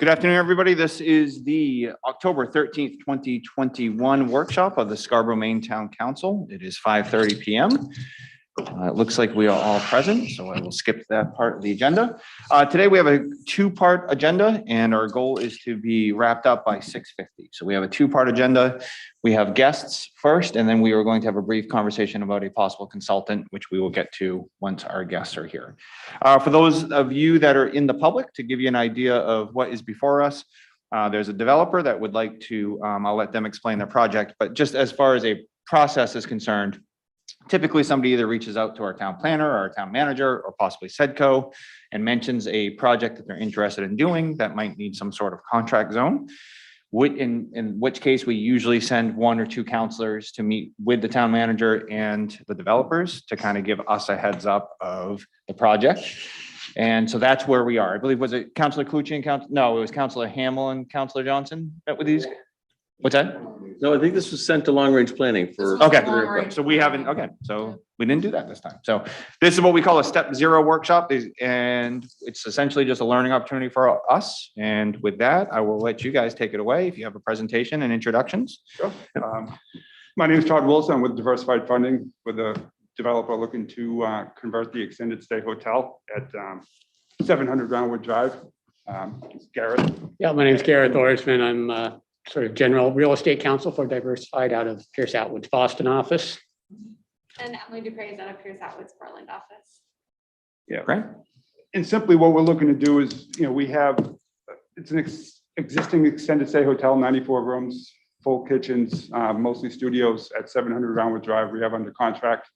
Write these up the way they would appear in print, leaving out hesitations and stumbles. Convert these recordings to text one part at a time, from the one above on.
Good afternoon, everybody. This is the October 13th, 2021 workshop of the Scarborough Main Town Council. It is 5:30 p.m. It looks like we are all present, so I will skip that part of the agenda. Today we have a two-part agenda, and our goal is to be wrapped up by 6:50. So we have a two-part agenda. We have guests first, and then we are going to have a brief conversation about a possible consultant, which we will get to once our guests are here. For those of you that are in the public, to give you an idea of what is before us, there's a developer that would like to, I'll let them explain their project, but just as far as a process is concerned, typically somebody either reaches out to our town planner or our town manager or possibly SEDCO and mentions a project that they're interested in doing that might need some sort of contract zone. In which case we usually send one or two counselors to meet with the town manager and the developers to kind of give us a heads up of the project. And so that's where we are. I believe, was it Councillor Clucci and no, it was Councillor Hamill and Councillor Johnson met with these? What's that? No, I think this was sent to long range planning for. Okay, so we haven't, okay, so we didn't do that this time. So this is what we call a step zero workshop, and it's essentially just a learning opportunity for us. And with that, I will let you guys take it away if you have a presentation and introductions. Sure. My name is Todd Wilson. I'm with Diversified Funding, with a developer looking to convert the extended stay hotel at 700 Roundwood Drive. Garrett. Yeah, my name is Garrett Orsman. I'm sort of general real estate counsel for Diversified out of Pierce Atwood's Boston office. And Emily Dupre is out of Pierce Atwood's Portland office. Yeah. Great. And simply what we're looking to do is, we have, it's an existing extended stay hotel, 94 rooms, full kitchens, mostly studios at 700 Roundwood Drive. We have under contract,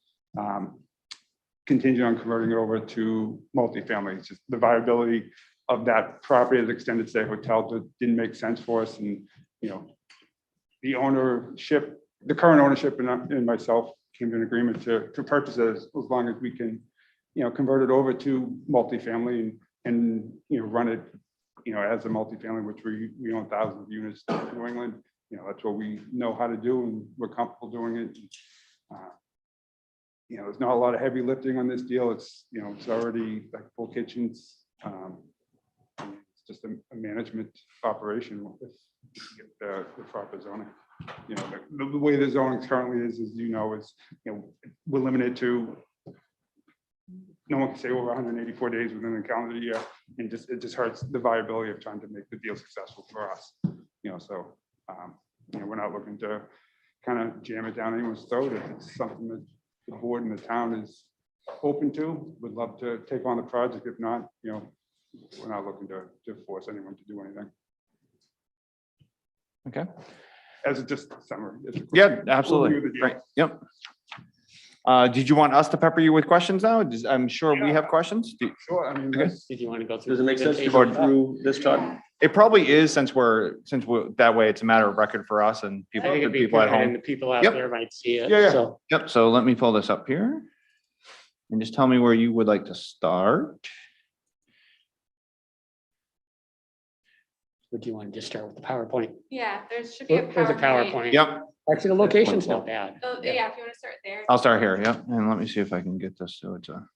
contingent on converting it over to multifamily. It's just the viability of that property as extended stay hotel didn't make sense for us. And, the ownership, the current ownership and myself came to an agreement to purchase it as long as we can, convert it over to multifamily and run it, as a multifamily, which we own thousands of units in New England. That's what we know how to do and we're comfortable doing it. There's not a lot of heavy lifting on this deal. It's, it's already like full kitchens. It's just a management operation if you get the proper zoning. The way the zoning currently is we're limited to, no one can say over 184 days within the calendar year, and it just hurts the viability of trying to make the deal successful for us. We're not looking to kind of jam it down anyone's throat. If it's something that the board and the town is open to, would love to take on the project. If not, we're not looking to force anyone to do anything. Okay. As just a summary. Yeah, absolutely. Right. Yep. Did you want us to pepper you with questions now? I'm sure we have questions. Sure. I mean, Okay. Did you want to go through? Does it make sense to presentation? go through this, Todd? It probably is since we're that way. It's a matter of record for us and I people, think it'd be people at good, and home. the people out Yep. there might see it. Yeah. So Yep. So let me pull this up here and just tell me where you would like to start. would you want to just start with the PowerPoint? Yeah, there should be a There's a PowerPoint. Yep. Actually, the location's not bad. So, yeah, if you want to start there. I'll start here. Yep. And let me see if I can get this. So it's a.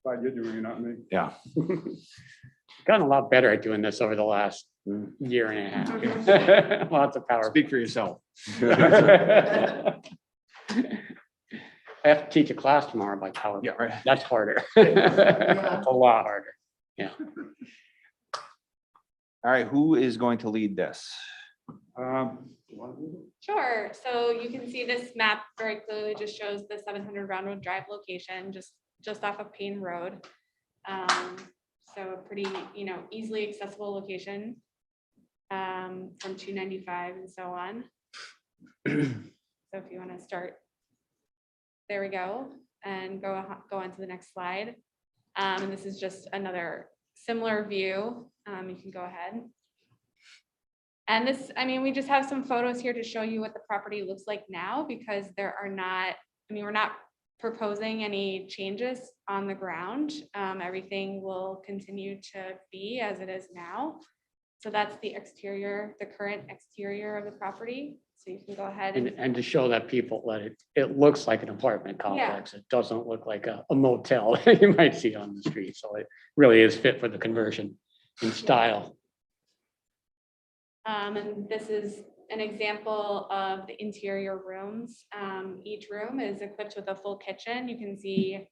glad you're doing it, not me. Yeah. Gotten a lot better at doing this over the last year and a half. Lots of PowerPoint. Speak for yourself. I have to teach a class tomorrow by PowerPoint. Yeah, right. That's harder. That's a lot harder. Yeah. All right. Who is going to lead this? Sure. So you can see this map very clearly just shows the 700 Roundwood Drive location, just off of Payne Road. So a pretty, easily accessible location from 295 and so on. So if you want to start, there we go, and go on to the next slide. And this is just another similar view. You can go ahead. And this, we just have some photos here to show you what the property looks like now, because there are not, we're not proposing any changes on the ground. Everything will continue to be as it is now. So that's the exterior, the current exterior of the property. So you can go ahead And to show that people that it looks like an apartment complex. It doesn't look like a motel that you might see on the street. So it really is fit for the conversion in style. And this is an example of the interior rooms. Each room is equipped with a full kitchen. You can see,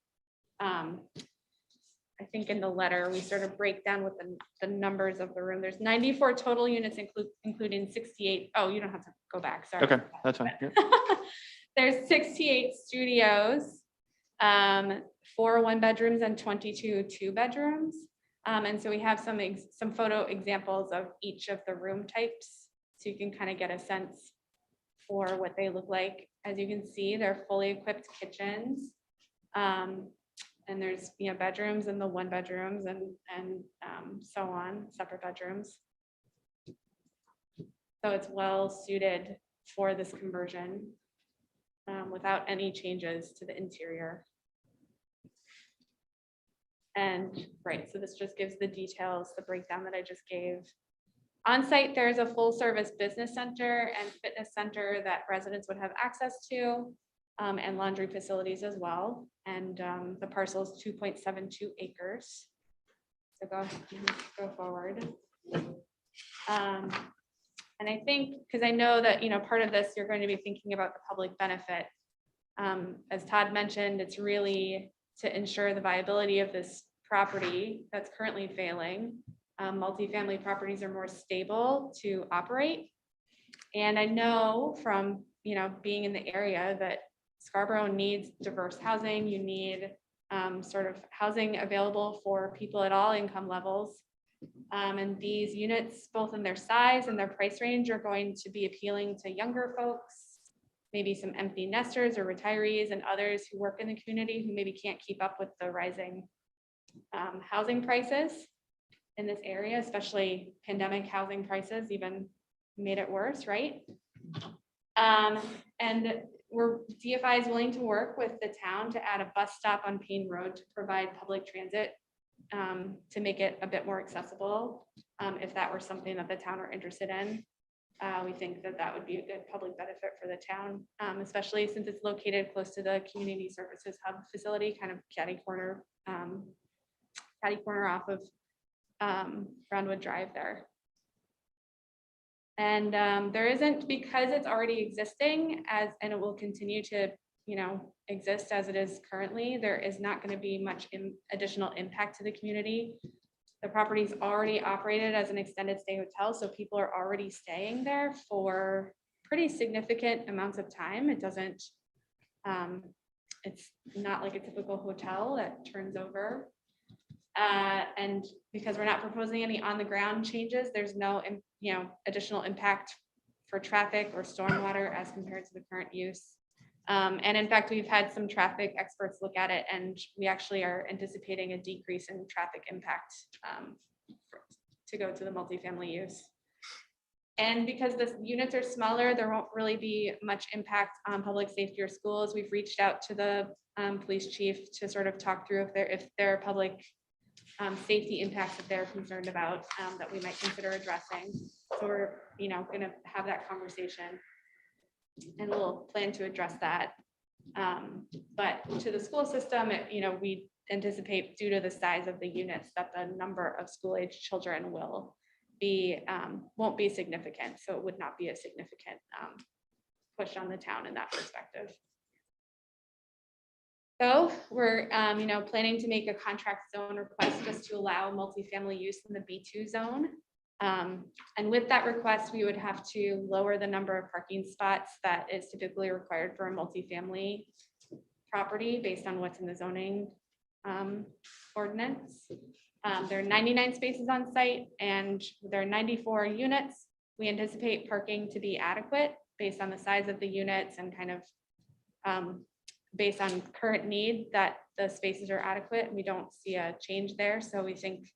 I think in the letter, we sort of break down with the numbers of the room. There's 94 total units, including 68. Oh, you don't have to go back, sorry. Okay, that's fine. Yep. There's 68 studios, 4 1-bedrooms and 22 2-bedrooms. And so we have some photo examples of each of the room types, so you can kind of get a sense for what they look like. As you can see, they're fully equipped kitchens. And there's, bedrooms and the 1-bedrooms and so on, separate bedrooms. So it's well suited for this conversion without any changes to the interior. And right, so this just gives the details, the breakdown that I just gave. On site, there's a full service business center and fitness center that residents would have access to, and laundry facilities as well. And the parcel is 2.72 acres. So go forward. And I think, because I know that, part of this, you're going to be thinking about the public benefit. As Todd mentioned, it's really to ensure the viability of this property that's currently failing. Multifamily properties are more stable to operate. And I know from, being in the area that Scarborough needs diverse housing. You need sort of housing available for people at all income levels. And these units, both in their size and their price range, are going to be appealing to younger folks, maybe some empty nesters or retirees and others who work in the community who maybe can't keep up with the rising housing prices in this area, especially pandemic housing prices even made it worse, right? And DFI is willing to work with the town to add a bus stop on Payne Road to provide public transit to make it a bit more accessible. If that were something that the town are interested in, we think that would be a good public benefit for the town, especially since it's located close to the community services hub facility, kind of catty corner off of Brownwood Drive there. And there isn't, because it's already existing and it will continue to exist as it is currently, there is not going to be much additional impact to the community. The property is already operated as an extended stay hotel, so people are already staying there for pretty significant amounts of time. It doesn't, it's not like a typical hotel that turns over. And because we're not proposing any on the ground changes, there's no additional impact for traffic or stormwater as compared to the current use. And in fact, we've had some traffic experts look at it, and we actually are anticipating a decrease in traffic impact to go to the multifamily use. And because the units are smaller, there won't really be much impact on public safety or schools. We've reached out to the police chief to sort of talk through if there are public safety impacts that they're concerned about that we might consider addressing. So we're going to have that conversation, and we'll plan to address that. But to the school system, we anticipate, due to the size of the units, that the number of school-age children won't be significant. So it would not be a significant push on the town in that perspective. So we're planning to make a contract zone request just to allow multifamily use in the B2 zone. And with that request, we would have to lower the number of parking spots that is typically required for a multifamily property based on what's in the zoning ordinance. There are 99 spaces on site, and there are 94 units. We anticipate parking to be adequate based on the size of the units and kind of based on current need, that the spaces are adequate. We don't see a change there. So we think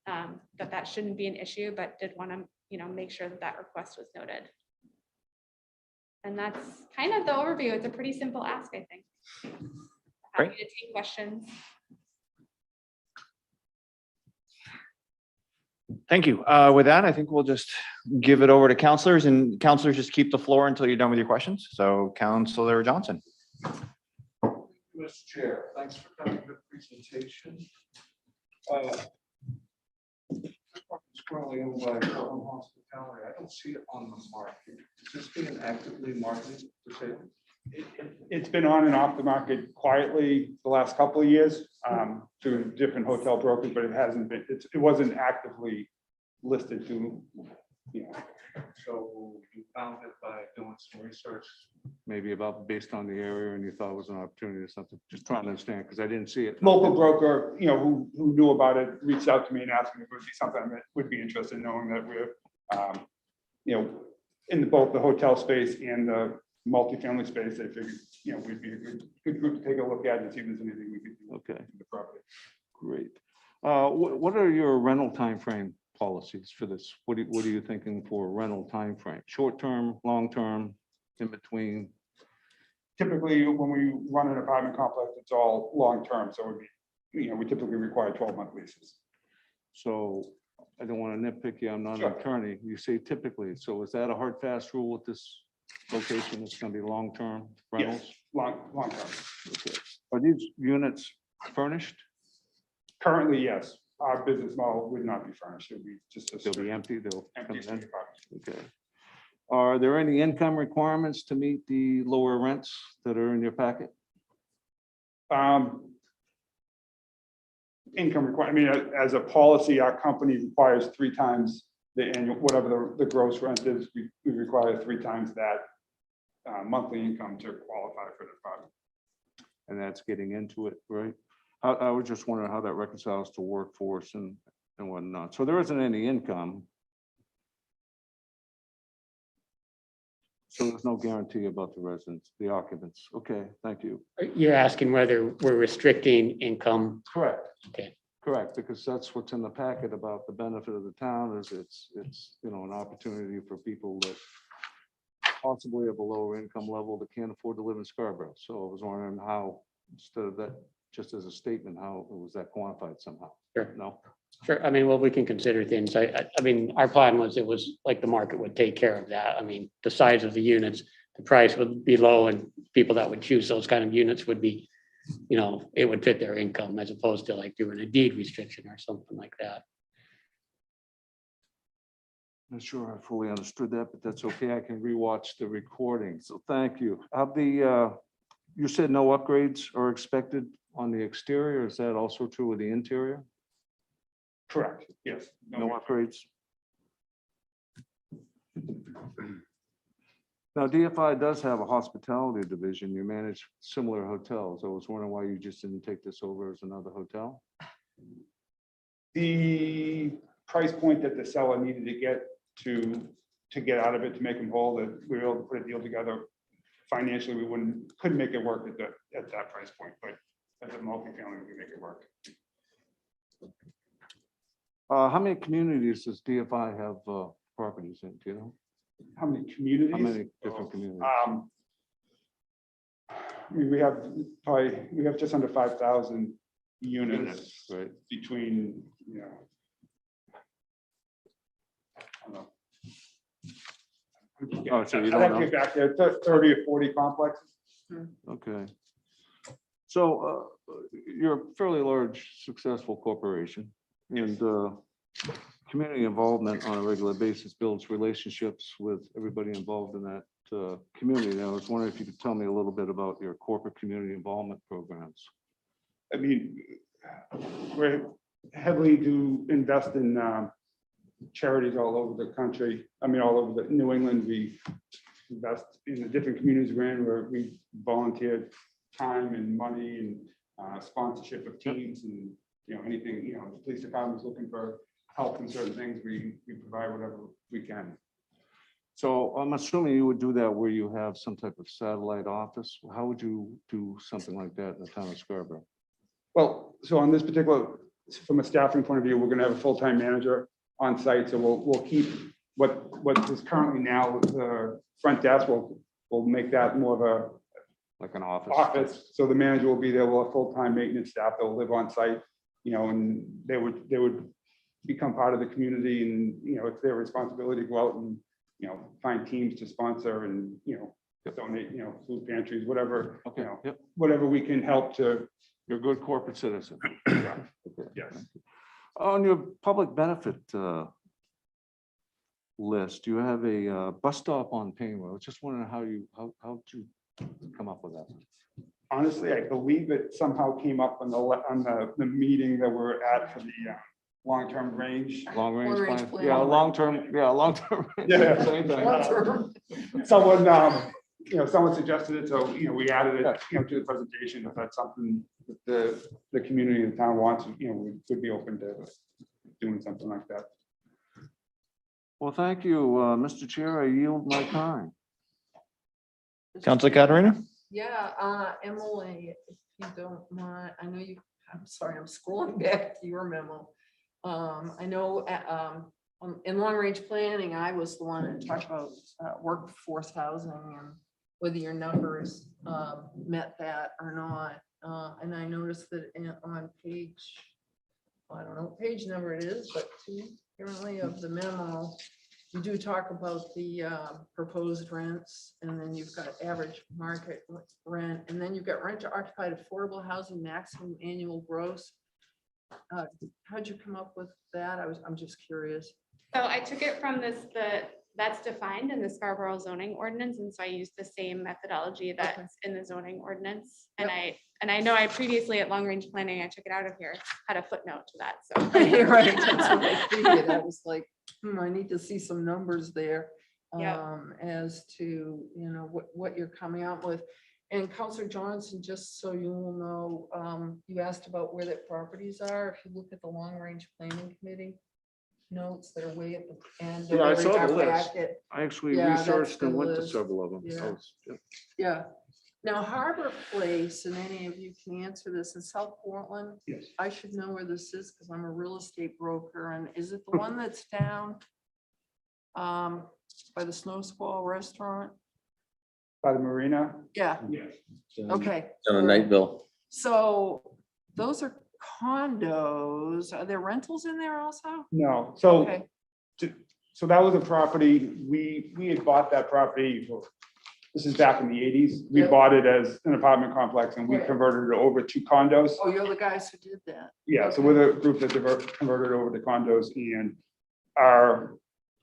that shouldn't be an issue, but did want to make sure that request was noted. And that's kind of the overview. It's a pretty simple ask, I think. Great. Happy to take questions. Thank you. With that, I think we'll just give it over to counselors, and counselors just keep the floor until you're done with your questions. So Counselor Johnson. Mr. Chair, thanks for coming to the presentation. It's currently owned by Portland Hospitality. I don't see it on the market. Is this being actively marketed for sale? It's been on and off the market quietly the last couple of years through different hotel brokers, but it hasn't been, it wasn't actively listed to, you know. So you found it by doing some research, maybe about based on the area, and you thought it was an opportunity or something? Just trying to understand, because I didn't see it. Local broker, you know, who knew about it, reached out to me and asked me if it would be something that would be interested in, knowing that we're, you know, in both the hotel space and the multifamily space. They figured, you know, we'd be a good group to take a look at and see if there's anything we could do. Okay, with the property. great. What are your rental timeframe policies for this? What are you thinking for rental timeframe? Short term, long term, in between? Typically, when we run an apartment complex, it's all long-term, so you know, we typically require 12-month leases. So I don't want to nitpick you. I'm not an Sure. attorney. You say typically. So is that a hard, fast rule with this location? It's going to be long-term rentals? Yes, long-term. Okay. Are these units furnished? Currently, yes, our business model would not be furnished. It would be just a They'll be straight empty? They'll come empty in? street apartment. Okay. Are there any income requirements to meet the lower rents that are in your packet? Income requirement, I mean, as a policy, our company requires 3 times the annual, whatever the gross rent is, we require 3 times that monthly income to qualify for the product. And that's getting into it, right? I was just wondering how that reconciles to workforce and whatnot. So there isn't any income. So there's no guarantee about the residents, the occupants. Okay, thank you. You're asking whether we're restricting income. Correct. Okay. Correct, because that's what's in the packet about the benefit of the town is it's, you know, an opportunity for people that possibly have a lower income level that can't afford to live in Scarborough. So I was wondering how, instead of that, just as a statement, how was that quantified somehow? Sure. No? Sure. I mean, well, we can consider things. I mean, our plan was it was like the market would take care of that. I mean, the size of the units, the price would be low and people that would choose those kind of units would be, you know, it would fit their income as opposed to like doing a deed restriction or something like that. Not sure I fully understood that, but that's okay. I can rewatch the recording. So thank you. You said no upgrades are expected on the exterior. Is that also true with the interior? Correct, yes. No upgrades? Now, DFI does have a hospitality division. You manage similar hotels. I was wondering why you just didn't take this over as another hotel? The price point that the seller needed to get out of it, to make them whole, that we were able to put a deal together. Financially, we couldn't make it work at that price point, but as a multifamily, we can make it work. How many communities does DFI have properties in? Do you know? How many communities? How many different communities? I mean, we have just under 5,000 units Right. between, you know, I don't know. Oh, so you I'd don't have to know? get back there, 30 or 40 complexes. Okay. So you're a fairly large, successful corporation, and community involvement on a regular basis builds relationships with everybody involved in that community. And I was wondering if you could tell me a little bit about your corporate community involvement programs. I mean, we're heavily do invest in charities all over the country. I mean, all over New England. We invest in the different communities we're in, where we volunteer time and money and sponsorship of teams and, you know, anything, you know, the police department's looking for help in certain things, we provide whatever we can. So I'm assuming you would do that where you have some type of satellite office. How would you do something like that in the town of Scarborough? Well, so on this particular, from a staffing point of view, we're gonna have a full-time manager on site, so we'll keep what is currently now with the front desk, we'll make that more of a Like an office? office, so the manager will be there, we'll have full-time maintenance staff, they'll live on site, you know, and they would become part of the community and, it's their responsibility to go out and, find teams to sponsor and, donate, food pantries, whatever, Okay, yep, whatever we can help to. you're a good corporate citizen. Yes. On your public benefit list, you have a bus stop on Payne Road. Just wondering how'd you come up with that? Honestly, I believe it somehow came up on the meeting that we're at for the long-term range. Long range Long-range plan? plan. Yeah, long-term. Yeah. Same thing. Someone suggested it, so, we added it, to the presentation. If that's something that the community and the town wants, we could be open to doing something like that. Well, thank you, Mr. Chair. I yield my time. Counselor Caterina? Yeah, Emily, if you don't mind, I know I'm sorry, I'm scrolling back to your memo. I know in long range planning, I was the one that talked about workforce housing and whether your numbers met that or not. And I noticed that on page, I don't know what page number it is, but 2 currently of the memo, you do talk about the proposed rents, and then you've got average market rent, and then you've got rent to occupied affordable housing maximum annual gross. How'd you come up with that? I'm just curious. So I took it from that's defined in the Scarborough zoning ordinance, and so I used the same methodology that's in the zoning ordinance. And I know I previously at long range planning, I took it out of here, had a footnote to that, so. Right, that's what I figured. I was like, I need to see some numbers there. Yeah. As to, what you're coming out with. And Counselor Johnson, just so you will know, you asked about where the properties are. If you look at the long range planning committee notes that are way at the end. of Yeah, I every saw the list. packet. I actually Yeah, that's researched and the went to list. several of them. Yeah. Yeah. Yeah. Now Harbor Place, and any of you can answer this, in South Portland, Yes. I should know where this is because I'm a real estate broker. And is it the one that's down by the Snow Squall restaurant? By the marina? Yeah, Yes. okay. On a night bill. So those are condos. Are there rentals in there also? No, so, Okay, so that was a property, we had bought that property, this is back in the 80s. We Yeah. bought it as an apartment complex and we Right. converted it over to condos. oh, you're the guys who did that. Yeah, so we're the group that converted over to condos, and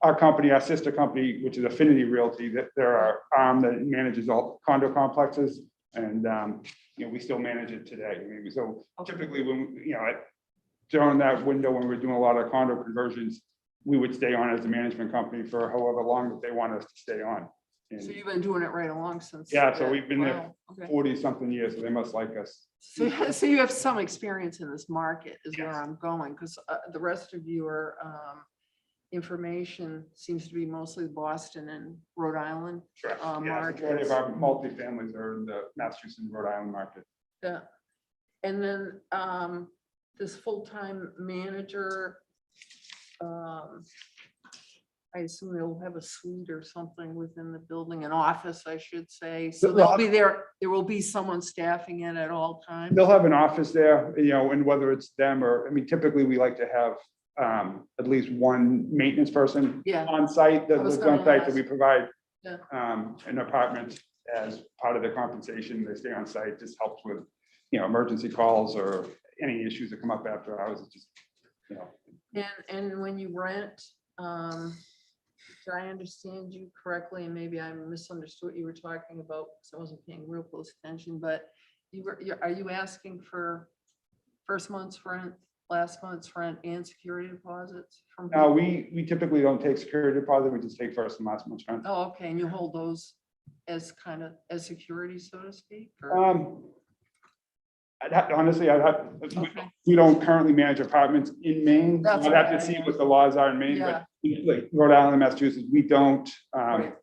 our company, our sister company, which is Affinity Realty, that they're our arm that manages all condo complexes. And, we still manage it today. Maybe so typically when, during that window, when we're doing a lot of condo conversions, we would stay on as a management company for however long that they want us to stay on. And So you've been doing it right along since. Yeah, so that. we've been there Wow, okay. 40 something years, so they must like us. So you have some experience in this market is where Yes. I'm going, because the rest of your information seems to be mostly Boston and Rhode Island. Correct. Yeah, Markets. majority of our multifamilies are in the Massachusetts and Rhode Island market. Yeah. And then this full-time manager, I assume they'll have a suite or something within the building, an office, I should say. So they'll be there will be someone staffing it at all times. They'll have an office there, and whether it's them or, typically we like to have at least one maintenance person Yeah. on site that I was lives on gonna site, that ask. we provide Yeah. an apartment as part of the compensation. They stay on site, just helps with, emergency calls or any issues that come up after hours. It's just, And when you rent, did I understand you correctly? And maybe I misunderstood what you were talking about, because I wasn't paying real close attention, but are you asking for first month's rent, last month's rent, and security deposits from? No, people? we typically don't take security deposit, we just take first and last month's rent. Oh, okay, and you hold those as kind of as security, so to speak? or- Honestly, Okay. we don't currently manage apartments in Maine. That's I'd have to okay. see what the laws are in Maine, Yeah. but like Rhode Island and Massachusetts, we don't, Right.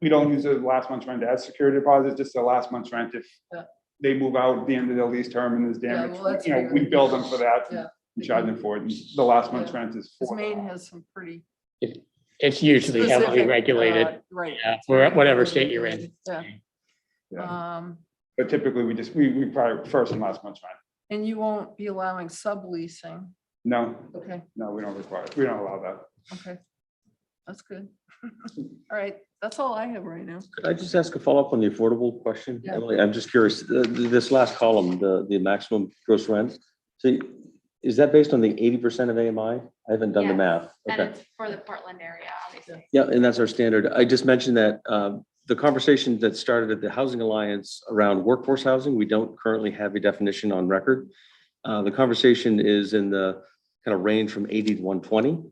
we don't use the last month's rent as security deposit, just the last month's rent if Yeah. they move out at the end of their lease term and there's Yeah, damage, well, that's we fair. bill them for that Yeah. and charge them for it. And the last month's Yeah. rent is Because for. Maine has some pretty. It's usually heavily specific, regulated, Right. for whatever state you're in. Yeah. Yeah. But typically we probably first and last month's rent. And you won't be allowing subleasing No, Okay, no, we don't require, we don't allow that. okay. That's good. All right, that's all I have right now. Could I just ask a follow-up on the affordable question? Yeah. Emily, I'm just curious, this last column, the maximum gross rent. So is that based on the 80% of AMI? I haven't done the Yes, math. And Okay. it's for the Portland area, obviously. Yeah, and that's our standard. I just mentioned that the conversation that started at the Housing Alliance around workforce housing, we don't currently have a definition on record. The conversation is in the kind of range from 80 to 120.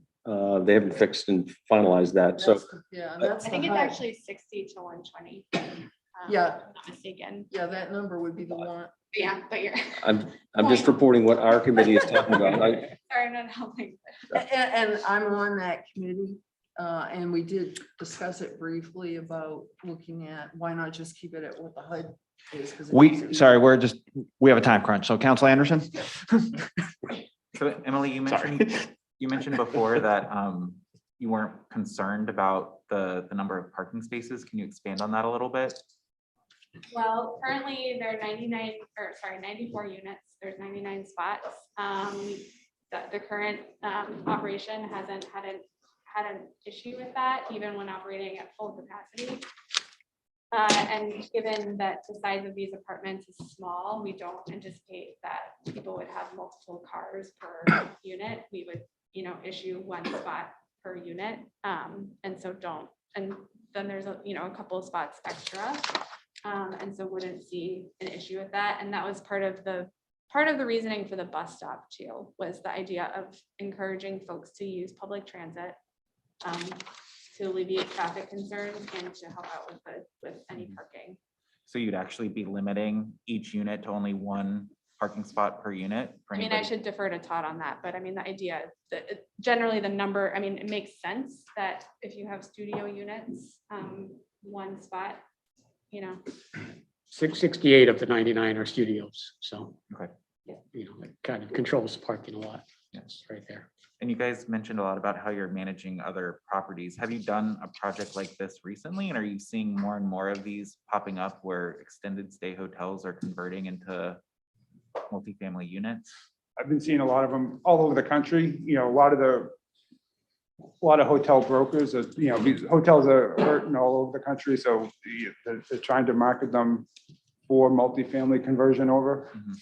They haven't fixed and finalized that. So Yeah, that's I the think it's high. actually 60 to 120. Yeah. If I'm not mistaken. Yeah, that number would be the one. Yeah, but you're, I'm just reporting what our committee is talking about. sorry, I'm not helping. And I'm on that committee, and we did discuss it briefly about looking at, why not just keep it at what the HUD is? 'Cause it makes it Sorry, we have a time crunch. So Council Anderson? So Emily, you mentioned before that you weren't concerned about the number of parking spaces. Can you expand on that a little bit? Well, currently there are 94 units. There's 99 spots. The current operation hasn't had an issue with that, even when operating at full capacity. And given that the size of these apartments is small, we don't anticipate that people would have multiple cars per unit. We would, issue one spot per unit. And then there's a couple of spots extra. And so wouldn't see an issue with that. And that was part of the reasoning for the bus stop too, was the idea of encouraging folks to use public transit to alleviate traffic concerns and to help out with any parking. So you'd actually be limiting each unit to only one parking spot per unit? for I mean, I anybody? should defer to Todd on that, but I mean, the idea that generally the number, I mean, it makes sense that if you have studio units, one spot, 668 of the 99 are studios, so. Okay. It kind of controls the parking a lot. Yes. Right there. And you guys mentioned a lot about how you're managing other properties. Have you done a project like this recently? And are you seeing more and more of these popping up where extended stay hotels are converting into multifamily units? I've been seeing a lot of them all over the country, a lot of hotel brokers, these hotels are hurting all over the country, so they're trying to market them for multifamily conversion over. Mhm.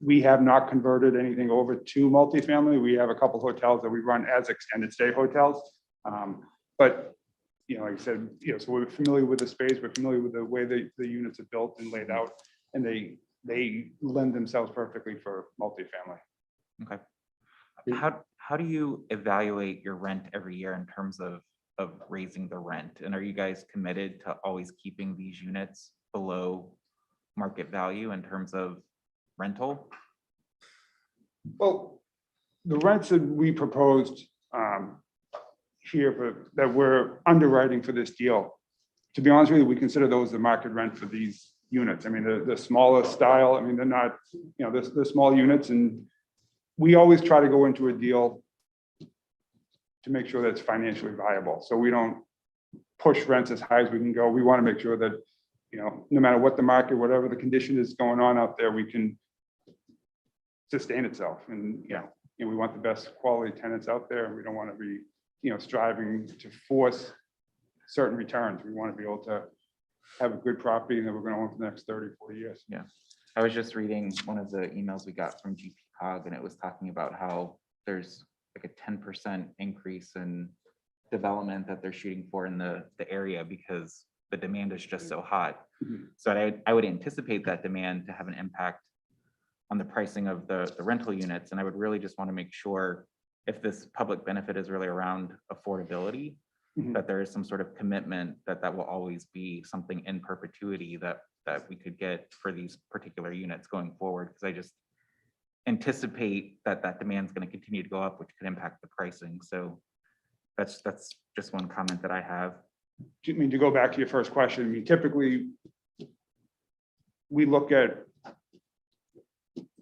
We have not converted anything over to multifamily. We have a couple hotels that we run as extended stay hotels. But, like I said, so we're familiar with the space, we're familiar with the way the units are built and laid out, and they lend themselves perfectly for multifamily. Okay. How do you evaluate your rent every year in terms of raising the rent? And are you guys committed to always keeping these units below market value in terms of rental? Well, the rents that we proposed that we're underwriting for this deal, to be honest with you, we consider those the market rent for these units. I mean, the smaller style, I mean, they're not, they're small units, and we always try to go into a deal to make sure that it's financially viable. So we don't push rents as high as we can go. We want to make sure that, no matter what the market, whatever the condition is going on out there, we can sustain itself. And, we want the best quality tenants out there, and we don't want to be, striving to force certain returns. We want to be able to have a good property that we're going to own for the next 30, 40 years. Yeah. I was just reading one of the emails we got from GP Cog, and it was talking about how there's like a 10% increase in development that they're shooting for in the area because the demand is just so hot. Mhm. So I would anticipate that demand to have an impact on the pricing of the rental units. And I would really just want to make sure if this public benefit is really around affordability, Mhm. that there is some sort of commitment that will always be something in perpetuity that we could get for these particular units going forward. Because I just anticipate that demand is going to continue to go up, which could impact the pricing. So that's just one comment that I have. I mean, to go back to your first question, I mean, typically we look at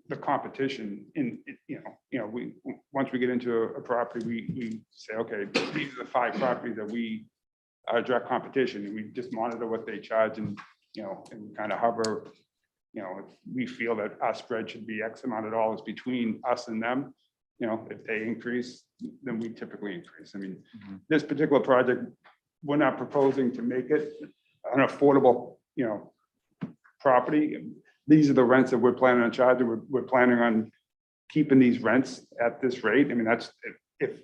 the competition in, we, once we get into a property, we say, okay, these are the 5 properties that we are direct competition, and we just monitor what they charge, and, and kind of hover you know, if we feel that our spread should be X amount of dollars between us and them, you know, if they increase, then we typically increase. I mean, this particular project, we're not proposing to make it an affordable, you know, property. These are the rents that we're planning on charging. We're planning on keeping these rents at this rate. I mean, that's, if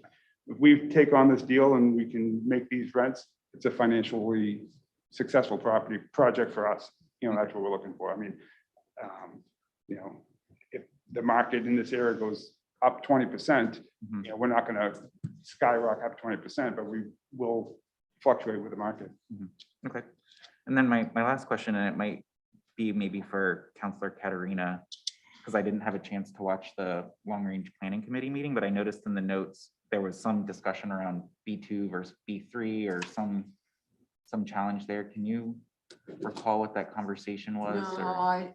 we take on this deal and we can make these rents, it's a financially successful project for us. You know, that's what we're looking for. I mean, you know, if the market in this area goes up 20%, you know, we're not going to skyrocket up 20%, but we will fluctuate with the market. Okay. And then my last question, and it might be maybe for Counselor Katerina, because I didn't have a chance to watch the Long Range Planning Committee meeting, but I noticed in the notes, there was some discussion around B2 versus B3 or some challenge there. Can you recall what that conversation was? No, or-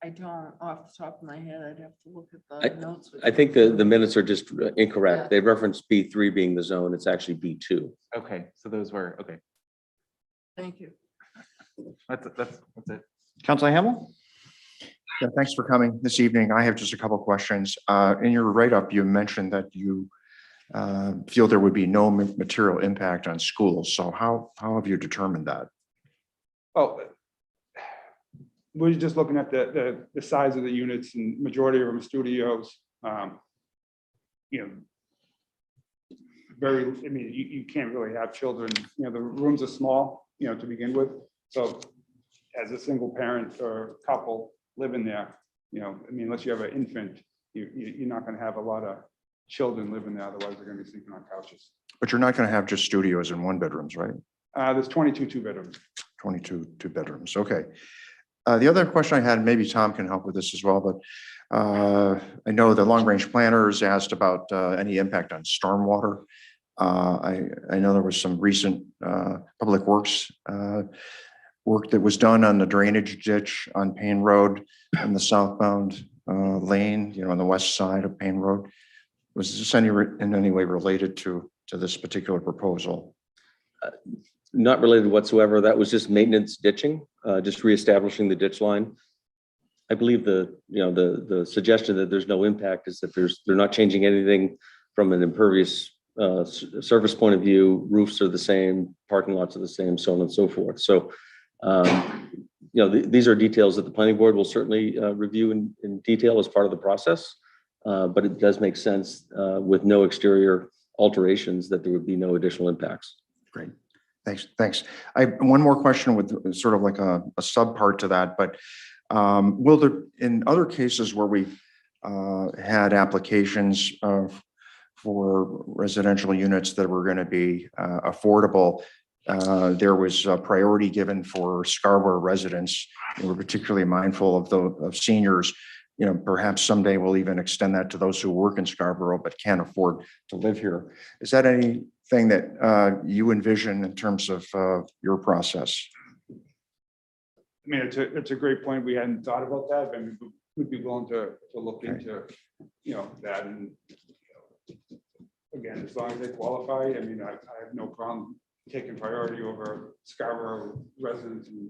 I don't off the top of my head. I'd have to look at the notes. I think the minutes are just incorrect. They referenced B3 being the zone. It's actually B2. Okay, so those were, okay, Thank you. that's it. Counselor Hamel? Yeah, thanks for coming this evening. I have just a couple of questions. In your write-up, you mentioned that you feel there would be no material impact on schools. So how have you determined that? Oh, we're just looking at the size of the units, and majority of them are studios. You know, very, I mean, you can't really have children, you know, the rooms are small, you know, to begin with. So as a single parent or couple living there, you know, I mean, unless you have an infant, you're not going to have a lot of children living there. Otherwise, they're going to be sleeping on couches. But you're not going to have just studios and one bedrooms, right? There's 22 two-bedrooms. 22 two bedrooms. Okay. The other question I had, maybe Tom can help with this as well, but I know the long range planners asked about any impact on stormwater. I know there was some recent public works work that was done on the drainage ditch on Payne Road and the southbound lane, you know, on the west side of Payne Road. Was this in any way related to this particular proposal? Not related whatsoever. That was just maintenance ditching, just reestablishing the ditch line. I believe the suggestion that there's no impact is that they're not changing anything from an impervious surface point of view. Roofs are the same, parking lots are the same, so on and so forth. So, these are details that the planning board will certainly review in detail as part of the process. But it does make sense with no exterior alterations that there would be no additional impacts. Great. Thanks. I have one more question with sort of like a sub part to that, but will there, in other cases where we've had applications for residential units that were going to be affordable, there was a priority given for Scarborough residents. And we're particularly mindful of seniors. You know, perhaps someday we'll even extend that to those who work in Scarborough but can't afford to live here. Is that anything that you envision in terms of your process? I mean, it's a great point. We hadn't thought about that, and we'd be willing to look into, you know, that. And again, as long as they qualify, I mean, I have no problem taking priority over Scarborough residents and,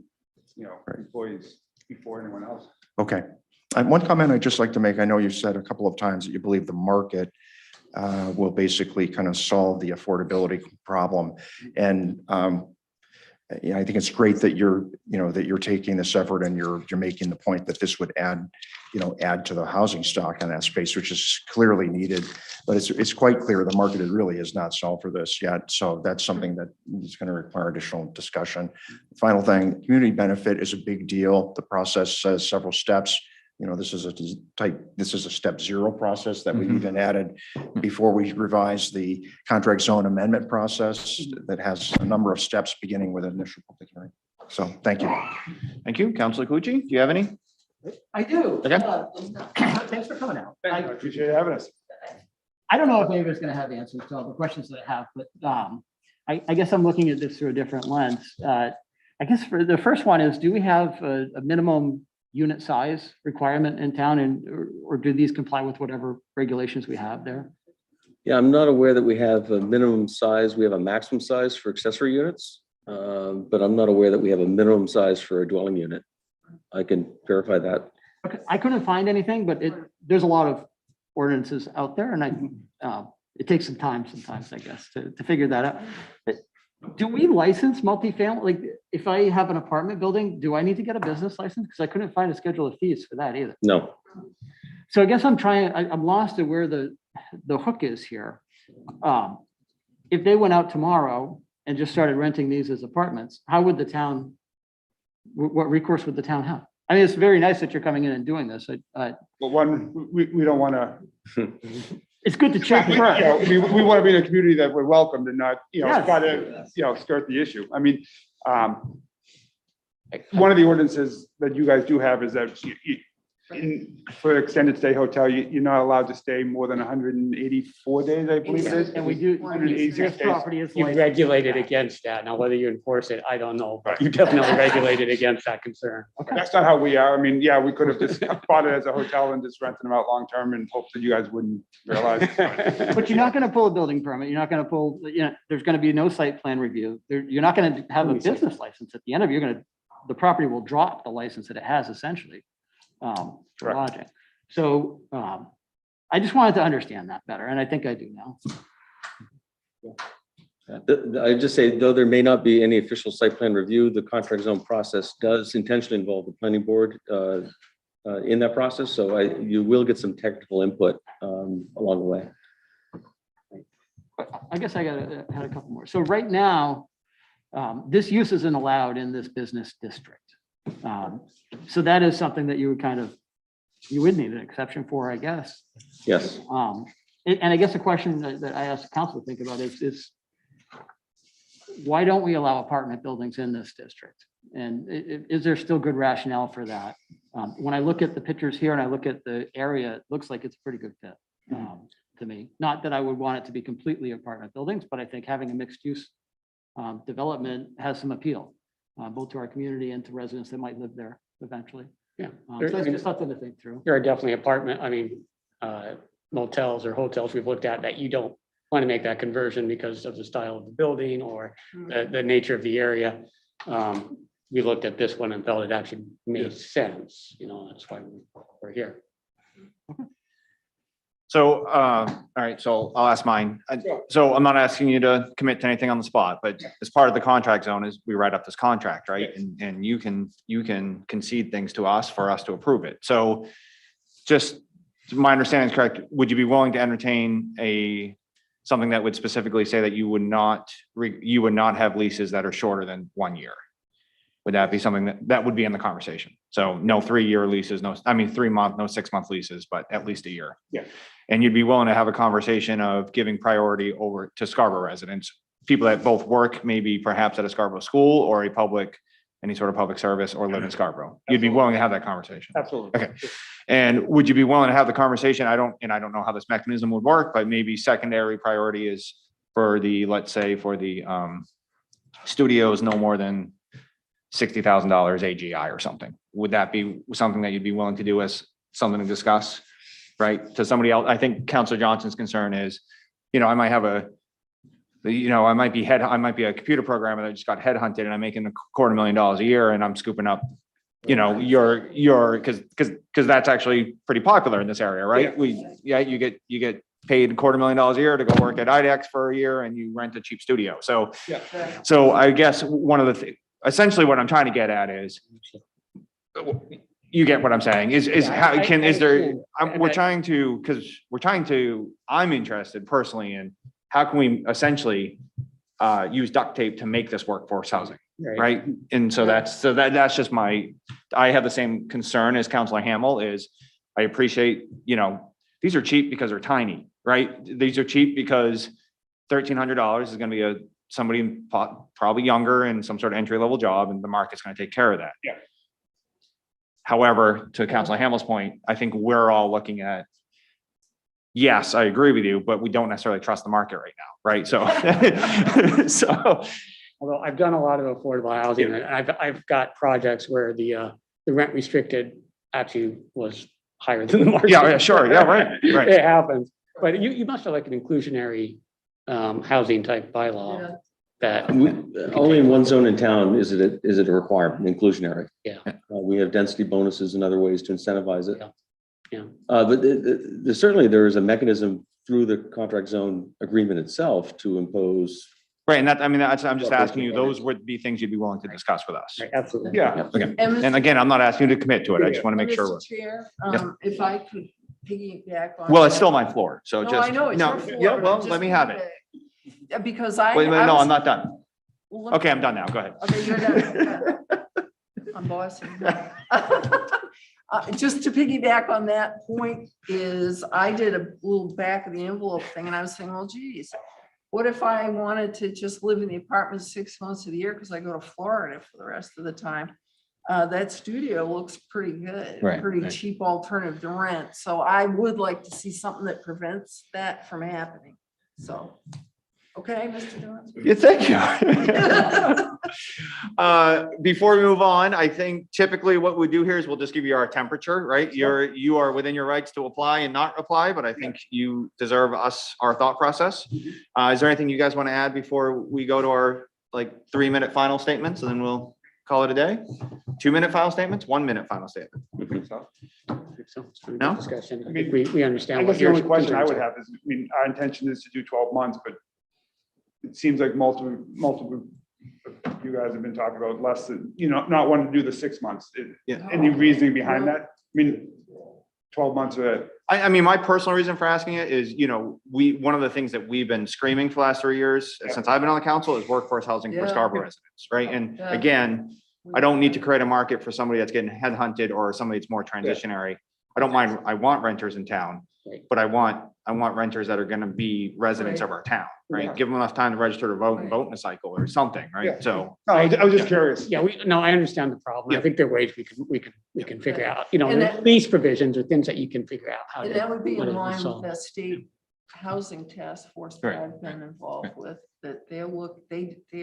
you know, employees before anyone else. Okay. One comment I'd just like to make, I know you said a couple of times that you believe the market will basically kind of solve the affordability problem. And I think it's great that you're taking this effort and you're making the point that this would add to the housing stock in that space, which is clearly needed. But it's quite clear the market really is not solved for this yet. So that's something that is going to require additional discussion. Final thing, community benefit is a big deal. The process says several steps. You know, this is a step 0 process that we even added before we revised the contract zone amendment process that has a number of steps beginning with initial public hearing. So thank you. Thank you. Counselor Cucci, do you have any? I do. Okay. Thanks for coming out. I appreciate having us. I don't know if anybody's going to have answers to all the questions that I have, but I guess I'm looking at this through a different lens. I guess for the first one is, do we have a minimum unit size requirement in town, or do these comply with whatever regulations we have there? Yeah, I'm not aware that we have a minimum size. We have a maximum size for accessory units, but I'm not aware that we have a minimum size for a dwelling unit. I can verify that. Okay, I couldn't find anything, but there's a lot of ordinances out there and it takes some time sometimes, I guess, to figure that out. But do we license multifamily? Like, if I have an apartment building, do I need to get a business license? Because I couldn't find a schedule of fees for that either. No, So I guess I'm lost at where the hook is here. If they went out tomorrow and just started renting these as apartments, how would the town, what recourse would the town have? I mean, it's very nice that you're coming in and doing this. But one, we don't want to, It's good to check we first. want to be in a community that we're welcomed and not, Yes. try to, skirt the issue. I mean, one of the ordinances that you guys do have is that for extended stay hotel, you're not allowed to stay more than 184 days, I believe it is. And we do, 186 this days. property is You like. regulated against that. Now, whether you enforce it, I don't know, but you definitely regulated against that concern. That's not how we are. I mean, yeah, we could have just bought it as a hotel and just rented them out long-term and hoped that you guys wouldn't realize. But you're not gonna pull a building permit, you're not gonna pull, there's gonna be no site plan review, you're not gonna have a business license at the end of it, the property will drop the license that it has essentially. For Correct. lodging. So, I just wanted to understand that better, and I think I do now. I just say, though there may not be any official site plan review, the contract zone process does intentionally involve the planning board in that process. So you will get some technical input along the way. I guess I had a couple more. So right now, this use isn't allowed in this business district. So that is something that you would need an exception for, I guess. Yes. And I guess the question that I asked the council to think about is why don't we allow apartment buildings in this district? And is there still good rationale for that? When I look at the pictures here and I look at the area, it looks like it's a pretty good fit to me. Not that I would want it to be completely apartment buildings, but I think having a mixed use development has some appeal, both to our community and to residents that might live there eventually. Yeah. So it's just something to think through. There are definitely motels or hotels we've looked at that you don't want to make that conversion because of the style of the building or the nature of the area. We looked at this one and felt it actually made sense, that's why we're here. So, all right, so I'll ask mine. So I'm not asking you to commit to anything on the spot, but as part of the contract zone is we write up this contract, right? And you can concede things to us for us to approve it. So just my understanding is correct. Would you be willing to entertain something that would specifically say that you would not have leases that are shorter than 1 year? Would that be something that would be in the conversation? So no 3-year leases, 3-month, no 6-month leases, but at least a year. Yeah. And you'd be willing to have a conversation of giving priority over to Scarborough residents, people that both work maybe perhaps at a Scarborough school or any sort of public service or live in Scarborough. You'd be willing to have that conversation. Absolutely. Okay. And would you be willing to have the conversation? I don't know how this mechanism would work, but maybe secondary priority is for let's say for the studios, no more than $60,000 AGI or something. Would that be something that you'd be willing to do as something to discuss, right? To somebody else, I think Councilor Johnson's concern is, I might have I might be a computer programmer that just got headhunted and I'm making $250,000 a year and I'm scooping up, because that's actually pretty popular in this area, right? You get paid $250,000 a year to go work at IDEX for a year and you rent a cheap studio. So I guess one of the essentially what I'm trying to get at is, you get what I'm saying, I'm interested personally in how can we essentially use duct tape to make this workforce housing, right? And so that's just I have the same concern as Councilor Hamel is I appreciate, these are cheap because they're tiny, right? These are cheap because $1,300 is going to be somebody probably younger in some sort of entry-level job and the market's going to take care of that. Yeah. However, to Councilor Hamel's point, I think we're all looking at, yes, I agree with you, but we don't necessarily trust the market right now, right? So, Although I've done a lot of affordable housing and I've got projects where the rent restricted actually was higher than the market. yeah, sure. Yeah, right. It happens, but you must have like an inclusionary housing type bylaw. that, Only in one zone in town is it a requirement, inclusionary. Yeah. We have density bonuses and other ways to incentivize it. Yeah. But certainly there is a mechanism through the contract zone agreement itself to impose. Right, and that, I mean, that's, I'm just asking you, those would be things you'd be willing to discuss with us. right, absolutely. Yeah. Okay, And and again, I'm not asking you to commit to it, I just want to make sure. Mr. Chair, if I could piggyback on. Well, it's that. still my floor, so No, just. I know, it's no, your floor. Yeah, but well, just let me have it. piggyback. Because I. Wait, I no, was- I'm not done. well, let- Okay, I'm done now, go ahead. Okay, you're done. I'm bossing. Just to piggyback on that point is I did a little back of the envelope thing and I was saying, well, geez, what if I wanted to just live in the apartment 6 months of the year because I go to Florida for the rest of the time? That studio looks pretty good, Right, pretty right. cheap alternative to rent. So I would like to see something that prevents that from happening. So, okay, Mr. Johnson. Yeah, thank you. Before we move on, I think typically what we do here is we'll just give you our temperature, right? You are within your rights to apply and not apply, but I think you deserve our thought process. Is there anything you guys want to add before we go to our 3-minute final statements and then we'll call it a day? 2-minute final statements, 1-minute final statement? I think so. It's a pretty good No? discussion. I I think mean, we I understand. guess what the your only question I concerns would are. have is, I mean, our intention is to do 12 months, but it seems like multiple of you guys have been talking about less than, not wanting to do the 6 months. Yeah. Any reasoning behind that? I mean, 12 months of it. I mean, my personal reason for asking it is, one of the things that we've been screaming for the last 3 years, since I've been on the council, is workforce housing for Yeah. Scarborough residents, right? And Yeah. again, I don't need to create a market for somebody that's getting headhunted or somebody that's more transitionary. I don't mind, I want renters in town, Right. but I want renters that are gonna be residents Right. of our town, right? Yeah. Give them enough time to register to vote and vote in a cycle or something, Yeah. right? So, No, I was just curious. Yeah, I understand the problem. I Yeah. think there are ways we can figure out, And there are that- lease provisions or things that you can figure out how And to. that would be what in to line resolve. with that state housing task force that Right. I've been involved with, that they're